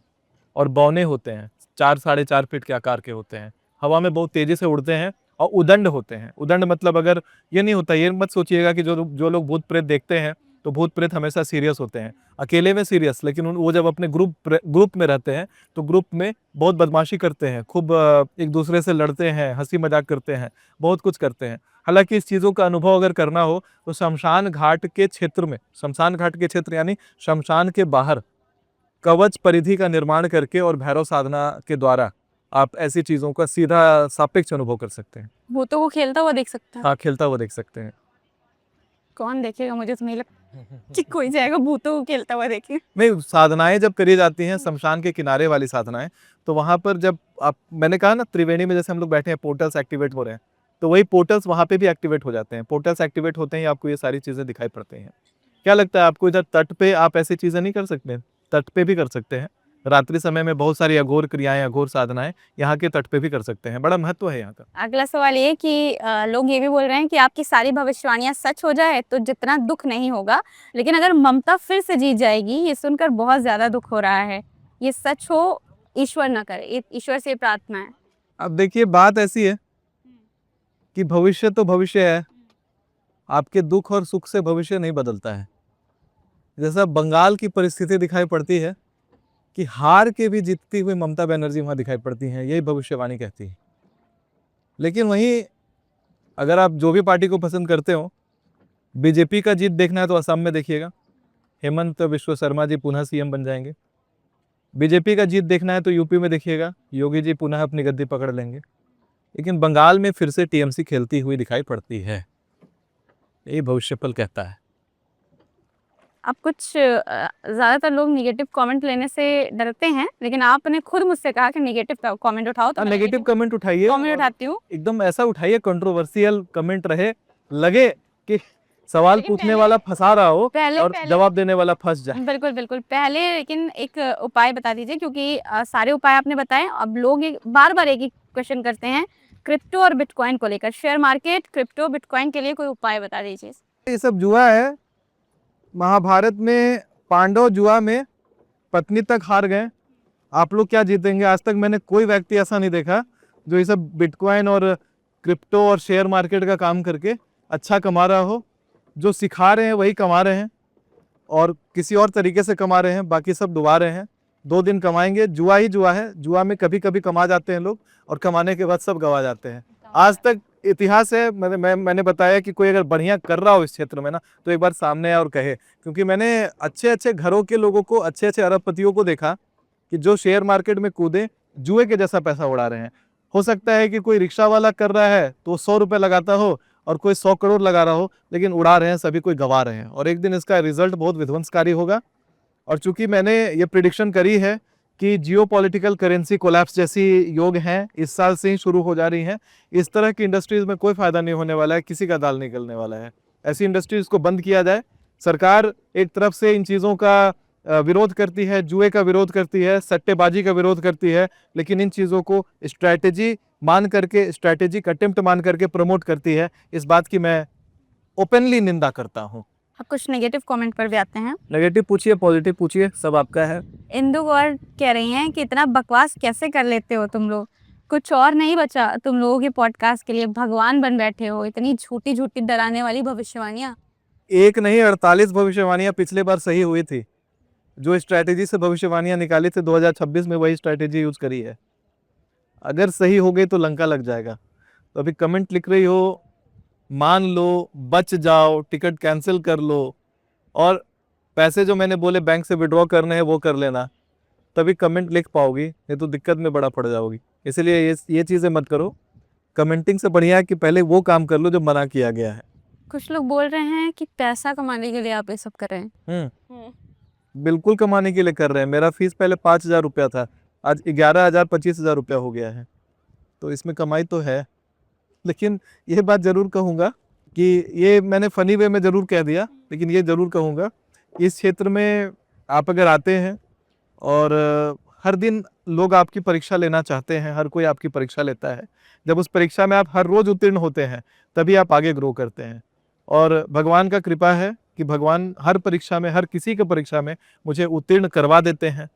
और बौने होते हैं, 4 साढ़े 4 फीट के आकार के होते हैं, हवा में बहुत तेजी से उड़ते हैं, और उदंड होते हैं। उदंड मतलब, अगर ये नहीं होता, ये मत सोचिएगा कि जो लोग भूत प्रेत देखते हैं तो भूत प्रेत हमेशा सीरियस होते हैं, अकेले में सीरियस, लेकिन वो जब अपने ग्रुप में रहते हैं तो ग्रुप में बहुत बदमाशी करते हैं, खूब एक दूसरे से लड़ते हैं, हंसी मजाक करते हैं, बहुत कुछ करते हैं। हालांकि इस चीज़ों का अनुभव अगर करना हो तो शमशान घाट के क्षेत्र में, शमशान घाट के क्षेत्र यानी शमशान के बाहर कवच परिधि का निर्माण करके और भैरव साधना के द्वारा आप ऐसी चीज़ों का सीधा सापेक्ष अनुभव कर सकते हैं। भूतों को खेलता हुआ देख सकता है। हाँ, खेलता हुआ देख सकते हैं। कौन देखेगा, मुझे तो नहीं लगता कि कोई जाएगा भूतों को खेलता हुआ देखे। नहीं, साधनाएं जब करी जाती हैं शमशान के किनारे वाली साधनाएं, तो वहां पर जब आप, मैंने कहा ना त्रिवेणी में जैसे हम लोग बैठे हैं पोर्टल्स एक्टिवेट हो रहे हैं, तो वही पोर्टल्स वहां पे भी एक्टिवेट हो जाते हैं। पोर्टल्स एक्टिवेट होते ही आपको ये सारी चीजें दिखाई पड़ती हैं। क्या लगता है आपको, इधर तट पे आप ऐसी चीजें नहीं कर सकते? तट पे भी कर सकते हैं। रात्रि समय में बहुत सारी अघोर क्रियाएं, अघोर साधनाएं यहाँ के तट पे भी कर सकते हैं। बड़ा महत्व है यहाँ का। अगला सवाल ये कि लोग ये भी बोल रहे हैं कि आपकी सारी भविष्यवाणियां सच हो जाए तो जितना दुख नहीं होगा, लेकिन अगर ममता फिर से जीत जाएगी, ये सुनकर बहुत ज्यादा दुख हो रहा है। ये सच हो, ईश्वर न करे, ईश्वर से प्रार्थना है। अब देखिए, बात ऐसी है कि भविष्य तो भविष्य है। आपके दुख और सुख से भविष्य नहीं बदलता है। जैसा बंगाल की परिस्थिति दिखाई पड़ती है कि हार के भी जीतती हुई ममता बनर्जी वहां दिखाई पड़ती हैं, यही भविष्यवाणी कहती है। लेकिन वहीं अगर आप जो भी पार्टी को पसंद करते हो, बीजेपी का जीत देखना है तो असम में देखिएगा, हेमंत बिश्व शर्मा जी पुनः सीएम बन जाएंगे। बीजेपी का जीत देखना है तो यूपी में देखिएगा, योगी जी पुनः अपनी गद्दी पकड़ लेंगे। लेकिन बंगाल में फिर से टीएमसी खेलती हुई दिखाई पड़ती है, यही भविष्यफल कहता है। अब कुछ ज्यादातर लोग निगेटिव कमेंट लेने से डरते हैं, लेकिन आपने खुद मुझसे कहा कि नेगेटिव कमेंट उठाओ, तो मैं नेगेटिव कमेंट उठाइए, कमेंट उठाती हूँ। एकदम ऐसा उठाइए कंट्रोवर्शियल कमेंट रहे, लगे कि सवाल लेकिन पूछने वाला फंसा रहा हो पहले और जवाब देने वाला फंस जाए। बिल्कुल बिल्कुल, पहले लेकिन एक उपाय बता दीजिए, क्योंकि सारे उपाय आपने बताए। अब लोग बार बार एक ही क्वेश्चन करते हैं क्रिप्टो और बिटकॉइन को लेकर। शेयर मार्केट, क्रिप्टो, बिटकॉइन के लिए कोई उपाय बता दीजिए। ये सब जुआ है। महाभारत में पांडव जुआ में पत्नी तक हार गए। आप लोग क्या जीतेंगे? आज तक मैंने कोई व्यक्ति ऐसा नहीं देखा जो ये सब बिटकॉइन और क्रिप्टो और शेयर मार्केट का काम करके अच्छा कमा रहा हो। जो सिखा रहे हैं वही कमा रहे हैं और किसी और तरीके से कमा रहे हैं, बाकी सब डुबा रहे हैं। 2 दिन कमाएंगे। जुआ ही जुआ है। जुआ में कभी कभी कमा जाते हैं लोग और कमाने के बाद सब गवा जाते हैं। आज तक इतिहास है। मैंने बताया कि कोई अगर बढ़िया कर रहा हो इस क्षेत्र में ना, तो एक बार सामने आए और कहे, क्योंकि मैंने अच्छे अच्छे घरों के लोगों को, अच्छे अच्छे अरबपतियों को देखा कि जो शेयर मार्केट में कूदे जुए के जैसा पैसा उड़ा रहे हैं। हो सकता है कि कोई रिक्शा वाला कर रहा है तो 100 रुपये लगाता हो और कोई 100 करोड़ लगा रहा हो, लेकिन उड़ा रहे हैं सभी, कोई गवा रहे हैं। और एक दिन इसका रिजल्ट बहुत विध्वंसकारी होगा। और चूंकि मैंने ये प्रिडिक्शन करी है कि जियोपॉलिटिकल करेंसी कोलैप्स जैसी योग हैं इस साल से ही शुरू हो जा रही हैं, इस तरह की इंडस्ट्रीज में कोई फायदा नहीं होने वाला है, किसी का दाल निकलने वाला है। ऐसी इंडस्ट्रीज को बंद किया जाए। सरकार एक तरफ से इन चीज़ों का विरोध करती है, जुए का विरोध करती है, सट्टेबाजी का विरोध करती है, लेकिन इन चीज़ों को स्ट्रैटेजी मान करके, स्ट्रैटेजिक अटेम्प्ट मान करके प्रमोट करती है। इस बात की मैं ओपनली निंदा करता हूँ। अब कुछ नेगेटिव कमेंट पर भी आते हैं। नेगेटिव पूछिए, पॉजिटिव पूछिए, सब आपका है। इंदु गौर कह रही हैं कि इतना बकवास कैसे कर लेते हो तुम लोग, कुछ और नहीं बचा तुम लोगों के पॉडकास्ट के लिए, भगवान बन बैठे हो। इतनी झूठी झूठी डराने वाली भविष्यवाणियां। एक नहीं 48 भविष्यवाणियां पिछले बार सही हुई थी। जो स्ट्रैटेजी से भविष्यवाणियां निकाली थी 2026 में, वही स्ट्रैटेजी यूज करी है। अगर सही हो गई तो लंका लग जाएगा। तो अभी कमेंट लिख रही हो, मान लो, बच जाओ, टिकट कैंसिल कर लो और पैसे जो मैंने बोले बैंक से विड्रॉ करने हैं वो कर लेना, तभी कमेंट लिख पाओगी, नहीं तो दिक्कत में बड़ा पड़ जाओगी। इसलिए ये चीज़ें मत करो। कमेंटिंग से बढ़िया है कि पहले वो काम कर लो जो मना किया गया है। कुछ लोग बोल रहे हैं कि पैसा कमाने के लिए आप ये सब कर रहे हैं। बिल्कुल कमाने के लिए कर रहे हैं। मेरा फीस पहले 5,000 रुपया था, आज 11,000 25,000 रुपया हो गया है। तो इसमें कमाई तो है। लेकिन ये बात ज़रूर कहूँगा कि ये मैंने फ़नी वे में ज़रूर कह दिया, लेकिन ये ज़रूर कहूँगा कि इस क्षेत्र में आप अगर आते हैं और हर दिन लोग आपकी परीक्षा लेना चाहते हैं, हर कोई आपकी परीक्षा लेता है। जब उस परीक्षा में आप हर रोज़ उत्तीर्ण होते हैं तभी आप आगे ग्रो करते हैं। और भगवान का कृपा है कि भगवान हर परीक्षा में, हर किसी की परीक्षा में मुझे उत्तीर्ण करवा देते हैं।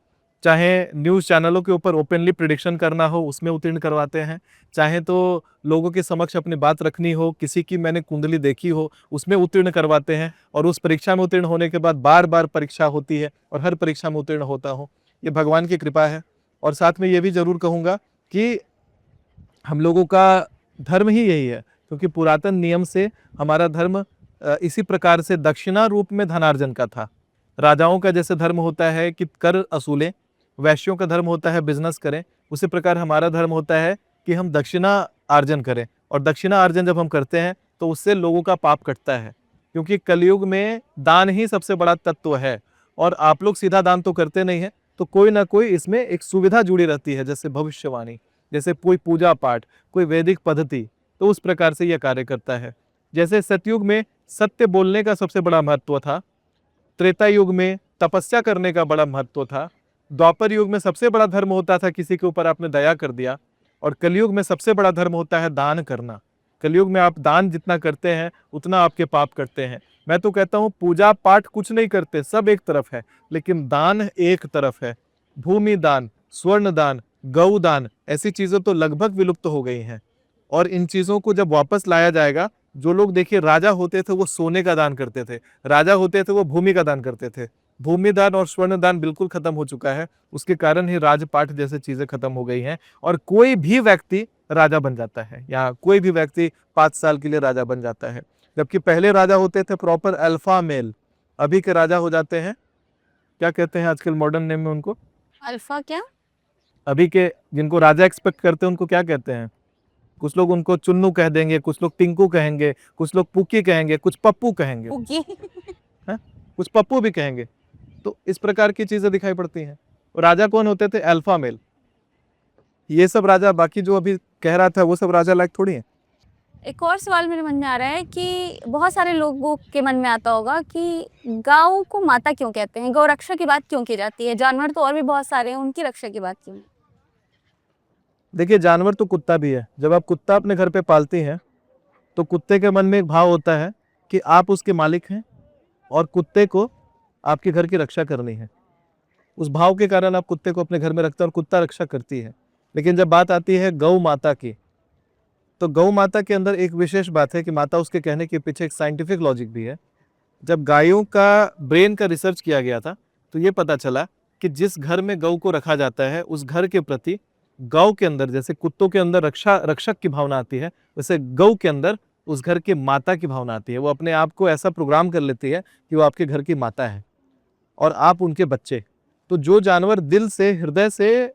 चाहे न्यूज़ चैनलों के ऊपर ओपनली प्रिडिक्शन करना हो, उसमें उत्तीर्ण करवाते हैं। चाहे तो लोगों के समक्ष अपनी बात रखनी हो, किसी की मैंने कुंडली देखी हो, उसमें उत्तीर्ण करवाते हैं। और उस परीक्षा में उत्तीर्ण होने के बाद बार बार परीक्षा होती है और हर परीक्षा में उत्तीर्ण होता हूँ। ये भगवान की कृपा है। और साथ में ये भी ज़रूर कहूँगा कि हम लोगों का धर्म ही यही है, क्योंकि पुरातन नियम से हमारा धर्म इसी प्रकार से दक्षिणा रूप में धनार्जन का था। राजाओं का जैसे धर्म होता है कि कर असूलें, वैश्यों का धर्म होता है बिजनेस करें, उसी प्रकार हमारा धर्म होता है कि हम दक्षिणा अर्जन करें। और दक्षिणा अर्जन जब हम करते हैं तो उससे लोगों का पाप कटता है। क्योंकि कलयुग में दान ही सबसे बड़ा तत्व है। और आप लोग सीधा दान तो करते नहीं है, तो कोई ना कोई इसमें एक सुविधा जुड़ी रहती है, जैसे भविष्यवाणी, जैसे कोई पूजा पाठ, कोई वैदिक पद्धति, तो उस प्रकार से यह कार्य करता है। जैसे सतयुग में सत्य बोलने का सबसे बड़ा महत्व था, त्रेता युग में तपस्या करने का बड़ा महत्व था, द्वापर युग में सबसे बड़ा धर्म होता था किसी के ऊपर आपने दया कर दिया, और कलयुग में सबसे बड़ा धर्म होता है दान करना। कलयुग में आप दान जितना करते हैं उतना आपके पाप करते हैं। मैं तो कहता हूँ पूजा पाठ कुछ नहीं करते, सब एक तरफ है, लेकिन दान एक तरफ है। भूमि दान, स्वर्ण दान, गौ दान, ऐसी चीजें तो लगभग विलुप्त हो गई हैं। और इन चीजों को जब वापस लाया जाएगा, जो लोग देखिए राजा होते थे वो सोने का दान करते थे, राजा होते थे वो भूमि का दान करते थे। भूमि दान और स्वर्ण दान बिल्कुल खत्म हो चुका है, उसके कारण ही राजपाट जैसे चीजें खत्म हो गई हैं। और कोई भी व्यक्ति राजा बन जाता है, या कोई भी व्यक्ति 5 साल के लिए राजा बन जाता है। जबकि पहले राजा होते थे प्रॉपर अल्फा मेल, अभी के राजा हो जाते हैं, क्या कहते हैं आजकल मॉडर्न नेम में उनको, अल्फा क्या? अभी के जिनको राजा एक्सपेक्ट करते हैं उनको क्या कहते हैं? कुछ लोग उनको चुन्नू कह देंगे, कुछ लोग टिंकू कहेंगे, कुछ लोग पुकी कहेंगे, कुछ पप्पू कहेंगे, उगी। हैं? कुछ पप्पू भी कहेंगे। तो इस प्रकार की चीजें दिखाई पड़ती हैं। और राजा कौन होते थे? Alpha male. ये सब राजा, बाकी जो अभी कह रहा था वो सब राजा लायक थोड़ी है। एक और सवाल मेरे मन में आ रहा है कि बहुत सारे लोगों के मन में आता होगा कि गाँव को माता क्यों कहते हैं, गौ रक्षा की बात क्यों की जाती है, जानवर तो और भी बहुत सारे हैं, उनकी रक्षा की बात क्यों? देखिए जानवर तो कुत्ता भी है। जब आप कुत्ता अपने घर पे पालती हैं तो कुत्ते के मन में एक भाव होता है कि आप उसके मालिक हैं और कुत्ते को आपके घर की रक्षा करनी है। उस भाव के कारण आप कुत्ते को अपने घर में रखते हैं और कुत्ता रक्षा करती है। लेकिन जब बात आती है गौ माता की, तो गौ माता के अंदर एक विशेष बात है कि माता उसके कहने के पीछे एक साइंटिफिक लॉजिक भी है। जब गायों का ब्रेन का रिसर्च किया गया था तो ये पता चला कि जिस घर में गौ को रखा जाता है उस घर के प्रति गौ के अंदर, जैसे कुत्तों के अंदर रक्षक की भावना आती है, वैसे गौ के अंदर उस घर के माता की भावना आती है। वो अपने आप को ऐसा प्रोग्राम कर लेती है कि वो आपके घर की माता है और आप उनके बच्चे। तो जो जानवर दिल से, हृदय से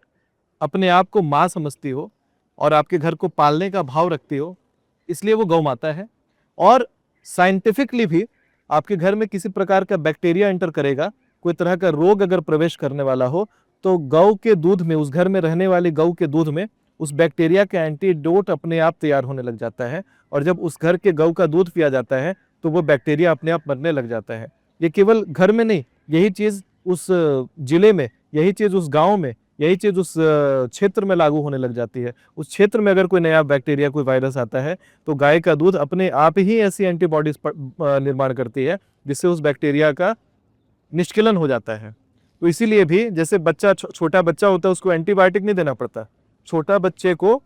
अपने आप को माँ समझती हो और आपके घर को पालने का भाव रखती हो, इसलिए वो गौ माता है। और साइंटिफिकली भी आपके घर में किसी प्रकार का बैक्टीरिया एंटर करेगा, कोई तरह का रोग अगर प्रवेश करने वाला हो, तो गौ के दूध में, उस घर में रहने वाली गौ के दूध में उस बैक्टीरिया का एंटीडोट अपने आप तैयार होने लग जाता है। और जब उस घर के गौ का दूध पिया जाता है तो वो बैक्टीरिया अपने आप मरने लग जाता है। ये केवल घर में नहीं, यही चीज उस जिले में, यही चीज उस गांव में, यही चीज उस क्षेत्र में लागू होने लग जाती है। उस क्षेत्र में अगर कोई नया बैक्टीरिया, कोई वायरस आता है तो गाय का दूध अपने आप ही ऐसी एंटीबॉडीज निर्माण करती है जिससे उस बैक्टीरिया का निष्कलन हो जाता है। तो इसीलिए भी जैसे बच्चा, छोटा बच्चा होता है, उसको एंटीबायोटिक नहीं देना पड़ता, छोटा बच्चे को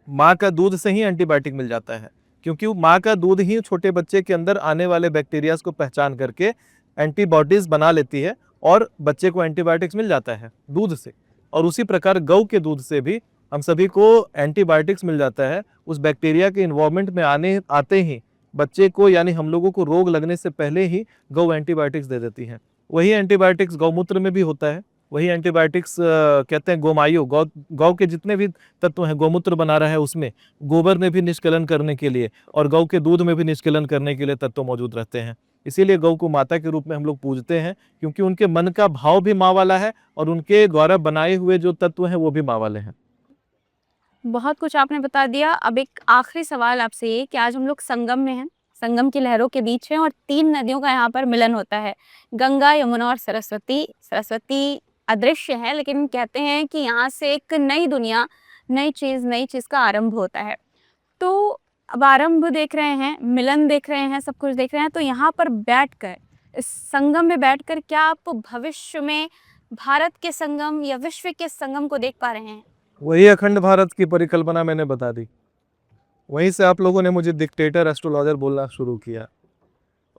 माँ का दूध से ही एंटीबायोटिक मिल जाता है, क्योंकि माँ का दूध ही छोटे बच्चे के अंदर आने वाले बैक्टीरियाज को पहचान करके एंटीबॉडीज बना लेती है और बच्चे को एंटीबायोटिक्स मिल जाता है दूध से। और उसी प्रकार गौ के दूध से भी हम सभी को एंटीबायोटिक्स मिल जाता है। उस बैक्टीरिया के इन्वॉल्वमेंट में आते ही बच्चे को, यानी हम लोगों को, रोग लगने से पहले ही गौ एंटीबायोटिक्स दे देती है। वही एंटीबायोटिक्स गौमूत्र में भी होता है, वही एंटीबायोटिक्स कहते हैं गोमायु, गौ के जितने भी तत्व हैं गौमूत्र बना रहा है उसमें, गोबर में भी निष्कलन करने के लिए और गौ के दूध में भी निष्कलन करने के लिए तत्व मौजूद रहते हैं। इसीलिए गौ को माता के रूप में हम लोग पूजते हैं, क्योंकि उनके मन का भाव भी माँ वाला है और उनके द्वारा बनाए हुए जो तत्व हैं वो भी माँ वाले हैं। बहुत कुछ आपने बता दिया। अब एक आखिरी सवाल आपसे ये कि आज हम लोग संगम में हैं, संगम की लहरों के बीच हैं और 3 नदियों का यहाँ पर मिलन होता है, गंगा, यमुना और सरस्वती। सरस्वती अदृश्य है, लेकिन कहते हैं कि यहाँ से एक नई दुनिया, नई चीज़ का आरंभ होता है। तो अब आरंभ देख रहे हैं, मिलन देख रहे हैं, सब कुछ देख रहे हैं, तो यहाँ पर बैठकर, इस संगम में बैठकर क्या आप भविष्य में भारत के संगम या विश्व के संगम को देख पा रहे हैं? वही अखंड भारत की परिकल्पना मैंने बता दी। वहीं से आप लोगों ने मुझे डिक्टेटर एस्ट्रोलॉजर बोलना शुरू किया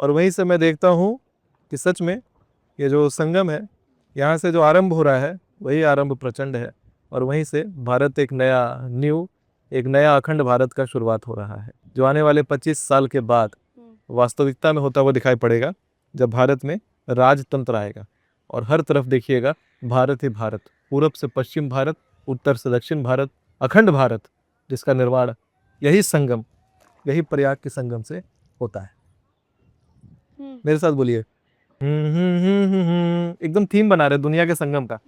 और वहीं से मैं देखता हूँ कि सच में ये जो संगम है, यहाँ से जो आरंभ हो रहा है वही आरंभ प्रचंड है। और वहीं से भारत एक नया अखंड भारत का शुरुआत हो रहा है, जो आने वाले 25 साल के बाद वास्तविकता में होता हुआ दिखाई पड़ेगा, जब भारत में राजतंत्र आएगा और हर तरफ देखिएगा भारत ही भारत, पूरब से पश्चिम भारत, उत्तर से दक्षिण भारत, अखंड भारत, जिसका निर्माण यही संगम, यही प्रयाग के संगम से होता है। मेरे साथ बोलिए। एकदम थीम बना रहे दुनिया के संगम का।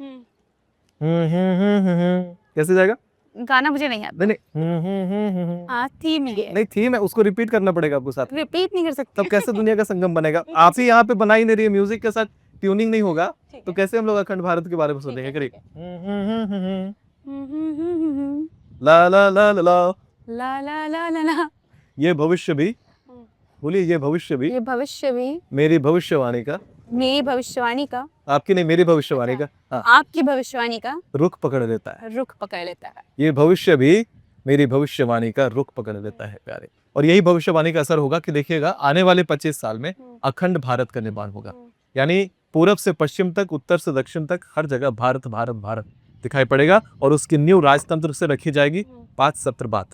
कैसे जाएगा? गाना मुझे नहीं आता। नहीं नहीं हाँ, थीम ही है। नहीं, थीम है, उसको रिपीट करना पड़ेगा आपको साथ में। रिपीट नहीं कर सकते। तब कैसे दुनिया का संगम बनेगा? आप ही यहाँ पे बना ही नहीं रही है, म्यूजिक के साथ ट्यूनिंग नहीं होगा तो कैसे हम लोग अखंड भारत के बारे में सुनेंगे? करिए। ला ला ला ला ला, ला ला ला ला ला। ये भविष्य भी, बोलिए ये भविष्य भी ये भविष्य भी मेरी भविष्यवाणी का, मेरी भविष्यवाणी का, आपकी नहीं मेरी भविष्यवाणी का, हाँ, आपकी भविष्यवाणी का रुख पकड़ लेता है। रुख पकड़ लेता है। ये भविष्य भी मेरी भविष्यवाणी का रुख पकड़ लेता है प्यारे। और यही भविष्यवाणी का असर होगा कि देखिएगा आने वाले 25 साल में अखंड भारत का निर्माण होगा। यानी पूरब से पश्चिम तक, उत्तर से दक्षिण तक हर जगह भारत भारत भारत दिखाई पड़ेगा। और उसकी न्यू राजतंत्र से रखी जाएगी 5 सत्र बात।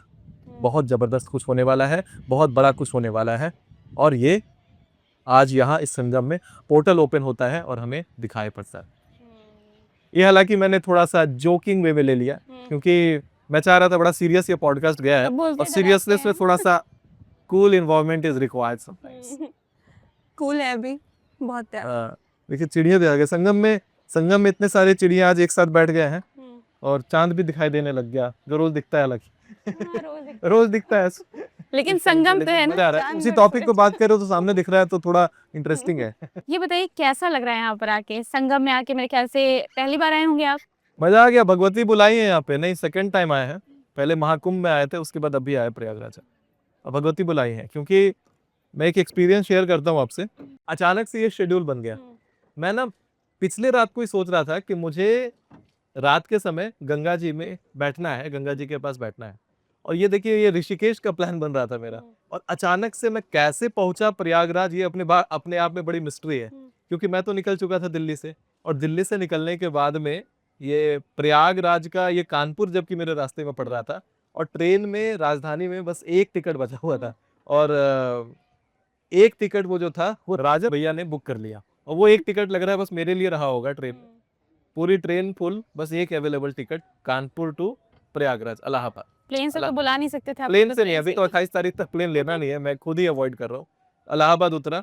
बहुत जबरदस्त कुछ होने वाला है, बहुत बड़ा कुछ होने वाला है। और ये आज यहाँ इस संगम में पोर्टल ओपन होता है और हमें दिखाई पड़ता है। ये हालांकि मैंने थोड़ा सा जोकिंग वे में ले लिया क्योंकि मैं चाह रहा था बड़ा सीरियस ये पॉडकास्ट गया है और सीरियसनेस में थोड़ा सा cool involvement is required sometimes. Cool है अभी बहुत है। देखिए चिड़िया भी आ गए संगम में इतने सारे चिड़िया आज एक साथ बैठ गए हैं और चांद भी दिखाई देने लग गया जो रोज दिखता है। हालांकि रोज दिखता है लेकिन संगम तो है मजा आ ना। रहा है। उसी टॉपिक को बात करें तो सामने दिख रहा है तो थोड़ा इंटरेस्टिंग है। ये बताइए कैसा लग रहा है यहाँ पर आके? संगम में आके मेरे ख्याल से पहली बार आए होंगे आप। मजा आ गया। भगवती बुलाई है यहाँ पे, नहीं सेकंड टाइम आए हैं। पहले महाकुंभ में आए थे, उसके बाद अभी आए प्रयागराज। और भगवती बुलाई है क्योंकि मैं एक एक्सपीरियंस शेयर करता हूँ आपसे। अचानक से ये शेड्यूल बन गया। मैं ना पिछले रात को ही सोच रहा था कि मुझे रात के समय गंगा जी में बैठना है, गंगा जी के पास बैठना है। और ये देखिए ये ऋषिकेश का प्लान बन रहा था मेरा। और अचानक से मैं कैसे पहुंचा प्रयागराज, ये अपने आप में बड़ी मिस्ट्री है। क्योंकि मैं तो निकल चुका था दिल्ली से, और दिल्ली से निकलने के बाद में ये प्रयागराज का ये कानपुर जबकि मेरे रास्ते में पड़ रहा था। और ट्रेन में राजधानी में बस एक टिकट बचा हुआ था। और एक टिकट वो जो था वो राजा भैया ने बुक कर लिया। और वो एक टिकट लग रहा है बस मेरे लिए रहा होगा ट्रेन में। पूरी ट्रेन फुल, बस एक available ticket Kanpur to Prayagraj Allahabad. Plane से तो बुला नहीं सकते थे आप। प्लेन से नहीं, अभी तो 28 तारीख तक प्लेन लेना नहीं है, मैं खुद ही अवॉइड कर रहा हूँ। इलाहाबाद उतरा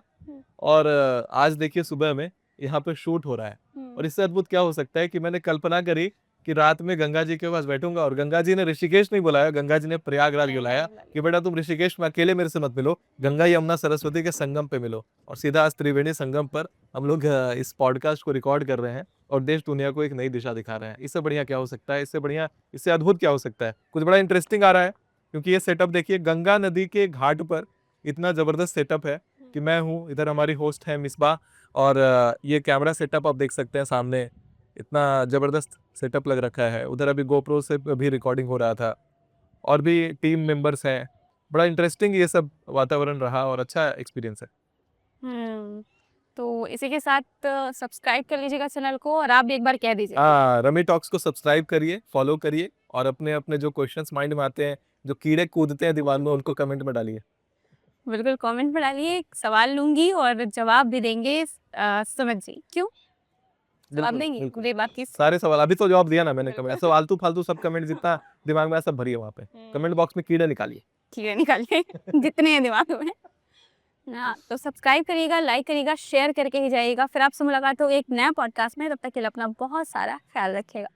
और आज देखिए सुबह में यहाँ पे शूट हो रहा है। और इससे अद्भुत क्या हो सकता है कि मैंने कल्पना करी कि रात में गंगा जी के पास बैठूंगा और गंगा जी ने ऋषिकेश नहीं बुलाया, गंगा जी ने प्रयागराज बुलाया कि बेटा तुम ऋषिकेश में अकेले मेरे से मत मिलो, गंगा यमुना सरस्वती के संगम पे मिलो। और सीधा आज त्रिवेणी संगम पर हम लोग इस पॉडकास्ट को रिकॉर्ड कर रहे हैं और देश दुनिया को एक नई दिशा दिखा रहे हैं। इससे बढ़िया क्या हो सकता है? इससे बढ़िया, इससे अद्भुत क्या हो सकता है? कुछ बड़ा इंटरेस्टिंग आ रहा है क्योंकि ये सेटअप देखिए गंगा नदी के घाट पर इतना जबरदस्त सेटअप है कि मैं हूँ, इधर हमारी होस्ट है मिसबा, और ये कैमरा सेटअप आप देख सकते हैं सामने, इतना जबरदस्त सेटअप लग रखा है। उधर अभी गोप्रो से भी रिकॉर्डिंग हो रहा था और भी टीम मेंबर्स हैं। बड़ा इंटरेस्टिंग ये सब वातावरण रहा और अच्छा एक्सपीरियंस है। तो इसी के साथ सब्सक्राइब कर लीजिएगा चैनल को, और आप भी एक बार कह दीजिए। हाँ, रमी टॉक्स को सब्सक्राइब करिए, फॉलो करिए, और अपने अपने जो क्वेश्चंस माइंड में आते हैं, जो कीड़े कूदते हैं दिमाग में, उनको कमेंट में डालिए। बिल्कुल कमेंट में डालिए, सवाल लूंगी और जवाब भी देंगे सुमित जी। क्यों जवाब देंगे? पूरी बात की सारे सवाल अभी तो जवाब दिया ना मैंने। कमेंट ऐसा आलतू फालतू सब कमेंट जितना दिमाग में सब भरिए वहाँ पे कमेंट बॉक्स में, कीड़े निकालिए। कीड़े निकालिए जितने हैं दिमाग में। हाँ, तो सब्सक्राइब करिएगा, लाइक करिएगा, शेयर करके ही जाइएगा। फिर आपसे मुलाकात हो एक नया पॉडकास्ट में। तब तक के लिए अपना बहुत सारा ख्याल रखिएगा।